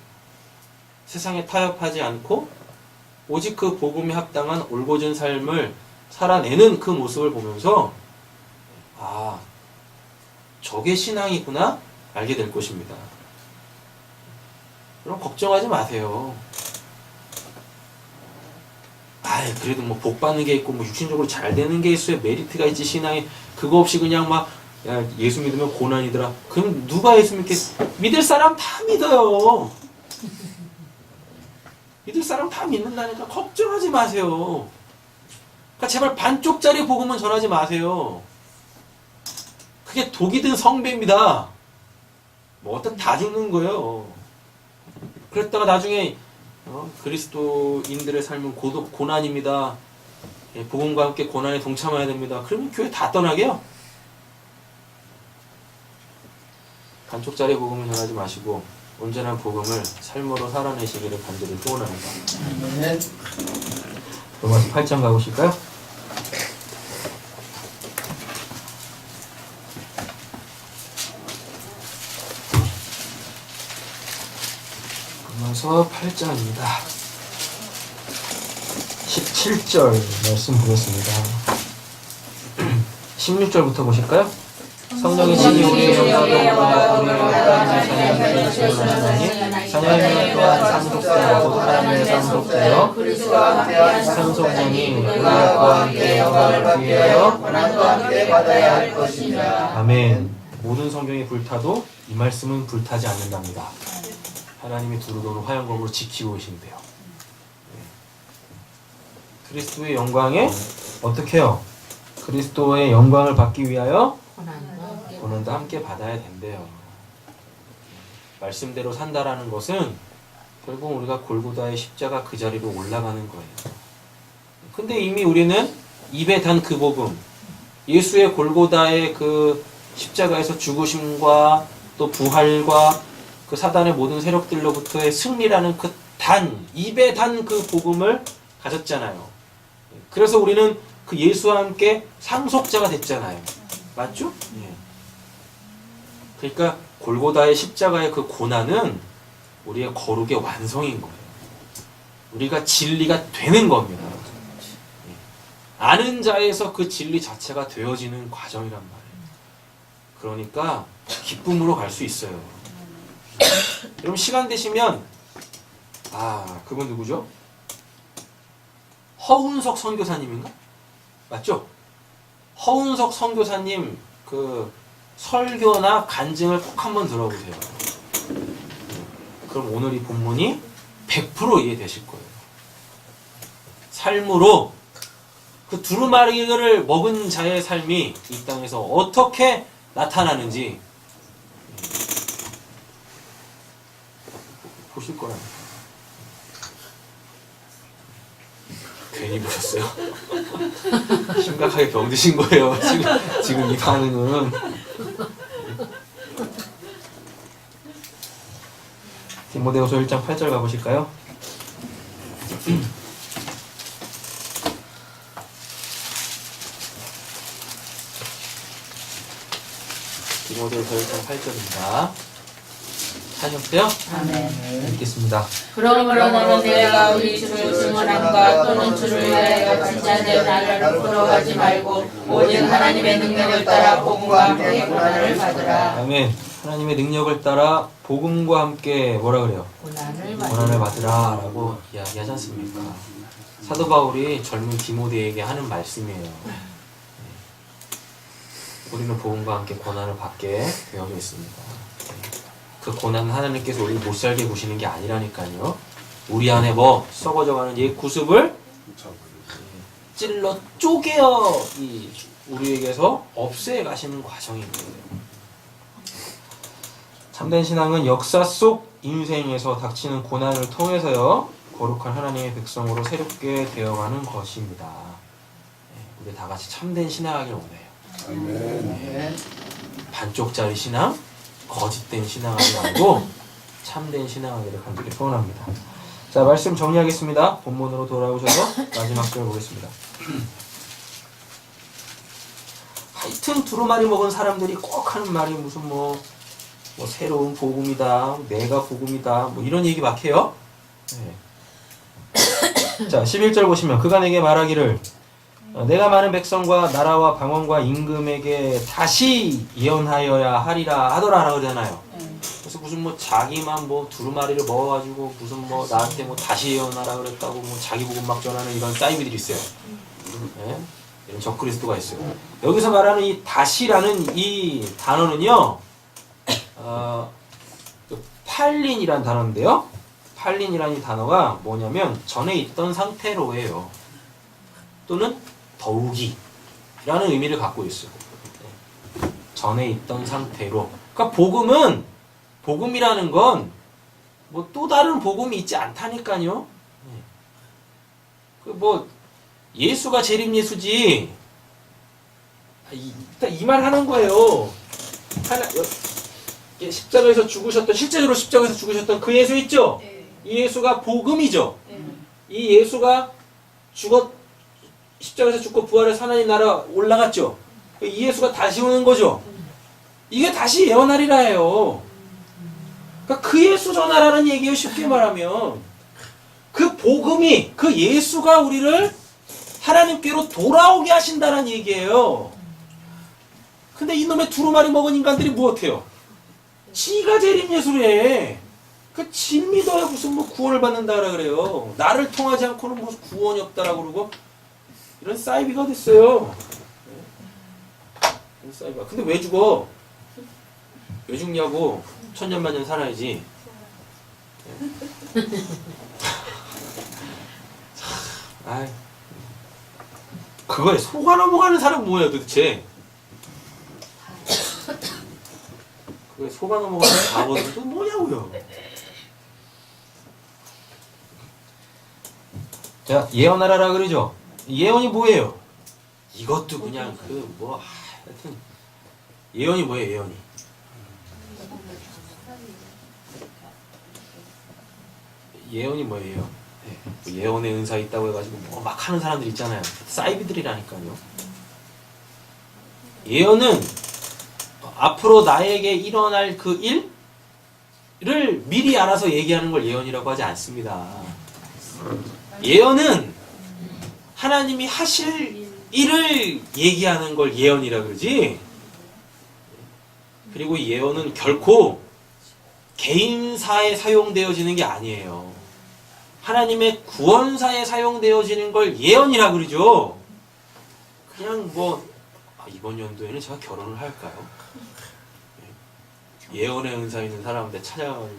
세상에 타협하지 않고 오직 그 복음에 합당한 올곧은 삶을 살아내는 그 모습을 보면서 아, 저게 신앙이구나 알게 될 것입니다. 그럼 걱정하지 마세요. 아이, 그래도 뭐 복 받는 게 있고 뭐 육신적으로 잘 되는 게 있어야 메리트가 있지 신앙이. 그거 없이 그냥 막 야, 예수 믿으면 고난이더라. 그럼 누가 예수 믿겠어? 믿을 사람 다 믿어요. 믿을 사람 다 믿는다니까 걱정하지 마세요. 그러니까 제발 반쪽짜리 복음은 전하지 마세요. 그게 독이든 성배입니다. 뭐 어떤 다 죽는 거예요. 그랬다가 나중에 그리스도인들의 삶은 고난입니다. 예, 복음과 함께 고난에 동참해야 됩니다. 그러면 교회 다 떠나게요. 반쪽짜리 복음을 전하지 마시고 온전한 복음을 삶으로 살아내시기를 간절히 소원합니다. 로마서 8장 가보실까요? 로마서 8장입니다. 17절 말씀 보겠습니다. 16절부터 보실까요? 성령이 친히 우리의 영광과 우리를 하나님의 사냥이 또한 상속자여 곧 하나님의 상속자여 상속자니 우리와 함께 영광을 받기 위하여 고난과 함께 받아야 할 것이니라. 아멘. 모든 성경이 불타도 이 말씀은 불타지 않는답니다. 하나님이 두루두루 화영검으로 지키고 계신데요. 그리스도의 영광에 어떻게 해요? 그리스도의 영광을 받기 위하여 고난도 함께 받아야 된대요. 말씀대로 산다라는 것은 결국 우리가 골고다의 십자가 그 자리로 올라가는 거예요. 근데 이미 우리는 입에 단 그 복음, 예수의 골고다의 그 십자가에서 죽으심과 또 부활과 그 사단의 모든 세력들로부터의 승리라는 그 입에 단 그 복음을 가졌잖아요. 그래서 우리는 그 예수와 함께 상속자가 됐잖아요. 맞죠? 예. 그러니까 골고다의 십자가의 그 고난은 우리의 거룩의 완성인 거예요. 우리가 진리가 되는 겁니다. 예. 아는 자에서 그 진리 자체가 되어지는 과정이란 말이에요. 그러니까 기쁨으로 갈 수 있어요. 여러분 시간 되시면 그분 누구죠? 허운석 선교사님인가? 맞죠? 허운석 선교사님 그 설교나 간증을 꼭 한번 들어보세요. 그럼 오늘 이 본문이 100% 이해되실 거예요. 삶으로 그 두루마리를 먹은 자의 삶이 이 땅에서 어떻게 나타나는지 보실 거랍니다. 괜히 보셨어요? 심각하게 병드신 거예요. 지금 이 반응은. 디모데후서 1장 8절 가보실까요? 디모데후서 1장 8절입니다. 하셨어요? 아멘. 읽겠습니다. 그러므로 너는 내가 우리 주를 증언함과 또는 주를 위하여 진짜된 나라를 부러워하지 말고 오직 하나님의 능력을 따라 복음과 함께 고난을 받으라. 아멘. 하나님의 능력을 따라 복음과 함께 뭐라 그래요? 고난을 받으라 라고 이야기하지 않습니까? 사도 바울이 젊은 디모데에게 하는 말씀이에요. 우리는 복음과 함께 고난을 받게 되어져 있습니다. 그 고난은 하나님께서 우리를 못살게 구시는 게 아니라니까요. 우리 안에 뭐 썩어져가는 옛 구습을 찔러 쪼개어 우리에게서 없애 가시는 과정인 거예요. 참된 신앙은 역사 속 인생에서 닥치는 고난을 통해서요 거룩한 하나님의 백성으로 새롭게 되어가는 것입니다. 우리 다 같이 참된 신앙하길 원해요. 아멘. 네. 반쪽짜리 신앙, 거짓된 신앙하지 말고 참된 신앙하기를 간절히 소원합니다. 자, 말씀 정리하겠습니다. 본문으로 돌아오셔서 마지막 절 보겠습니다. 하여튼 두루마리 먹은 사람들이 꼭 하는 말이 무슨 뭐 새로운 복음이다, 내가 복음이다, 뭐 이런 얘기 막 해요. 네. 자, 11절 보시면 그가 내게 말하기를 내가 많은 백성과 나라와 방언과 임금에게 다시 예언하여야 하리라 하더라라고 그러잖아요. 그래서 무슨 뭐 자기만 뭐 두루마리를 먹어가지고 무슨 뭐 나한테 뭐 다시 예언하라 그랬다고 뭐 자기 복음 막 전하는 이런 사이비들이 있어요. 네? 이런 적그리스도가 있어요. 여기서 말하는 이 다시라는 이 단어는요, 팔린이란 단어인데요. 팔린이라는 이 단어가 뭐냐면 전에 있던 상태로예요. 또는 더욱이 라는 의미를 갖고 있어요. 전에 있던 상태로. 그러니까 복음이라는 건 뭐 또 다른 복음이 있지 않다니까요. 그 뭐 예수가 재림 예수지. 이 말 하는 거예요. 십자가에서 죽으셨던, 실제로 십자가에서 죽으셨던 그 예수 있죠? 이 예수가 복음이죠. 이 예수가 십자가에서 죽고 부활해서 하나님 나라 올라갔죠. 이 예수가 다시 오는 거죠. 이게 다시 예언하리라 해요. 그러니까 그 예수 전하라는 얘기예요. 쉽게 말하면 그 복음이, 그 예수가 우리를 하나님께로 돌아오게 하신다는 얘기예요. 근데 이놈의 두루마리 먹은 인간들이 무엇해요? 지가 재림 예수래. 그 지 믿어야 무슨 뭐 구원을 받는다라 그래요. 나를 통하지 않고는 무슨 구원이 없다라고 그러고 이런 사이비가 됐어요. 이런 사이비가. 근데 왜 죽어? 왜 죽냐고? 천년만년 살아야지. 아이, 그거에 속아 넘어가는 사람 뭐예요 도대체? 그거에 속아 넘어가는 바보들 또 뭐냐고요? 자, 예언하라라 그러죠? 예언이 뭐예요? 이것도 그냥 하여튼 예언이 뭐예요? 예언이 예언이 뭐예요? 네. 뭐 예언의 은사 있다고 해가지고 뭐 막 하는 사람들 있잖아요. 사이비들이라니까요. 예언은 앞으로 나에게 일어날 그 일을 미리 알아서 얘기하는 걸 예언이라고 하지 않습니다. 예언은 하나님이 하실 일을 얘기하는 걸 예언이라 그러지. 그리고 예언은 결코 개인사에 사용되어지는 게 아니에요. 하나님의 구원사에 사용되어지는 걸 예언이라 그러죠. 그냥 이번 연도에는 제가 결혼을 할까요? 예언의 은사 있는 사람한테 찾아가지고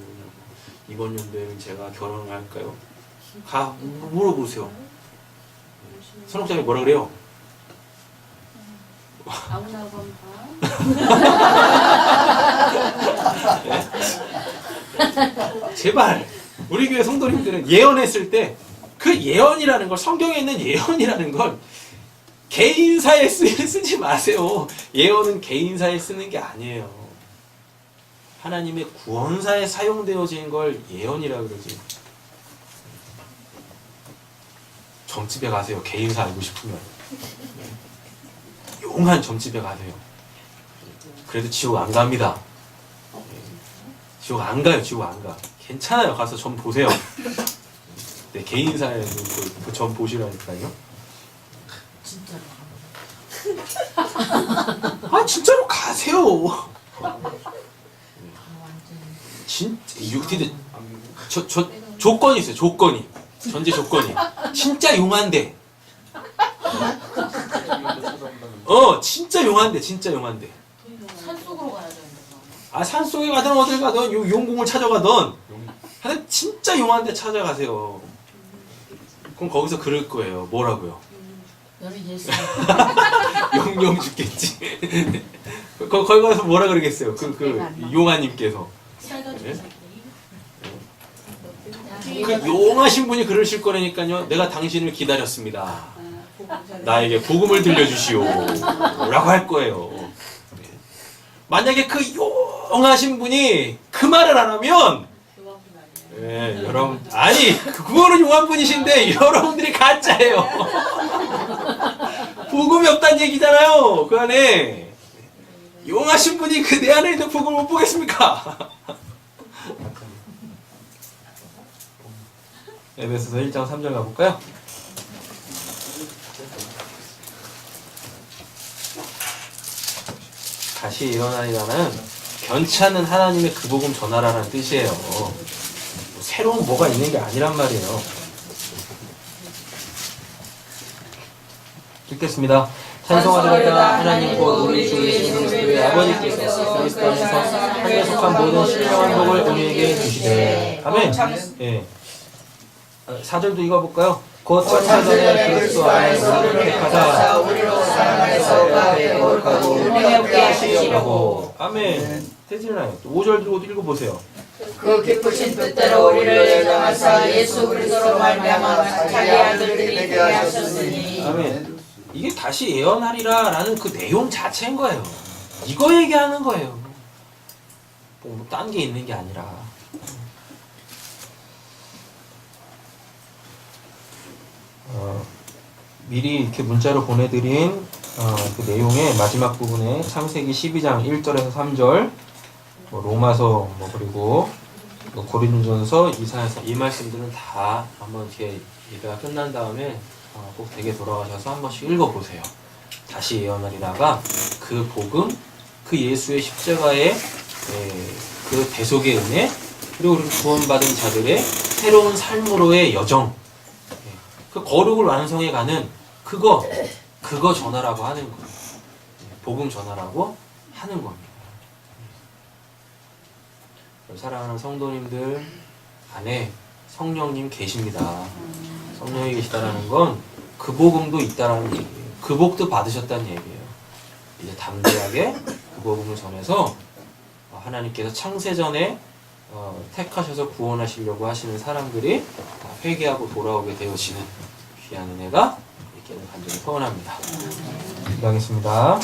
이번 연도에는 제가 결혼을 할까요? 물어보세요. 선옥장이 뭐라 그래요? 아무나 봐. 제발 우리 교회 성도님들은 예언했을 때 그 예언이라는 걸, 성경에 있는 예언이라는 걸 개인사에 쓰지 마세요. 예언은 개인사에 쓰는 게 아니에요. 하나님의 구원사에 사용되어진 걸 예언이라 그러지. 점집에 가세요. 개인사 알고 싶으면 용한 점집에 가세요. 그래도 지옥 안 갑니다. 지옥 안 가요. 지옥 안 가. 괜찮아요. 가서 점 보세요. 네, 개인사에 그 점 보시라니까요. 진짜로. 진짜로 가세요. 진짜 유티드 조건이 있어요. 조건이. 전제 조건이. 진짜 용한데. 진짜 용한데. 진짜 용한데. 산속으로 가야 되는데. 산속에 가든 어딜 가든 용궁을 찾아가든 하여튼 진짜 용한데 찾아가세요. 그럼 거기서 그럴 거예요. 뭐라고요? 너는 예수. 용용 죽겠지. 거기 가서 뭐라 그러겠어요? 그 용아님께서. 그 용하신 분이 그러실 거라니까요. 내가 당신을 기다렸습니다. 나에게 복음을 들려주시오. 라고 할 거예요. 만약에 그 용하신 분이 그 말을 안 하면 예, 여러분 아니 그거는 용한 분이신데 여러분들이 가짜예요. 복음이 없다는 얘기잖아요. 그 안에 용하신 분이 그 내 안에 있는 복음을 못 보겠습니까? 에베소서 1장 3절 가볼까요? 다시 일어나리라는 괜찮은 하나님의 그 복음 전하라는 뜻이에요. 새로운 뭐가 있는 게 아니란 말이에요. 읽겠습니다. 찬송하리로다 하나님 곧 우리 주 예수 그리스도의 아버지께서 그리스도 안에서 하늘에 속한 모든 신령한 복을 우리에게 주시되 아멘. 예. 4절도 읽어볼까요? 곧 천사들의 그리스도 안에 우리를 택하사 우리로 사랑해서 그 앞에 거룩하고 운명에 없게 하시려고. 아멘. 되지나요? 5절 들고 읽어보세요. 그 기쁘신 뜻대로 우리를 예정하사 예수 그리스도로 말미암아 자기 아들들이 되게 하셨으니. 아멘. 이게 다시 예언하리라 라는 그 내용 자체인 거예요. 이거 얘기하는 거예요. 뭐 딴 게 있는 게 아니라. 미리 이렇게 문자로 보내드린 그 내용의 마지막 부분에 창세기 12장 1절에서 3절, 뭐 로마서, 뭐 그리고 뭐 고린도전서, 이사야서 이 말씀들은 다 한번 이렇게 예배가 끝난 다음에 꼭 댁에 돌아가셔서 한 번씩 읽어보세요. 다시 예언하리라가 그 복음, 그 예수의 십자가의 그 대속의 은혜, 그리고 우리 구원받은 자들의 새로운 삶으로의 여정, 그 거룩을 완성해가는 그거 전하라고 하는 거예요. 복음 전하라고 하는 겁니다. 사랑하는 성도님들 안에 성령님 계십니다. 성령이 계시다라는 건 그 복음도 있다라는 얘기예요. 그 복도 받으셨다는 얘기예요. 이제 담대하게 그 복음을 전해서 하나님께서 창세전에 택하셔서 구원하시려고 하시는 사람들이 회개하고 돌아오게 되어지는 귀한 은혜가 있기를 간절히 소원합니다. 기도하겠습니다.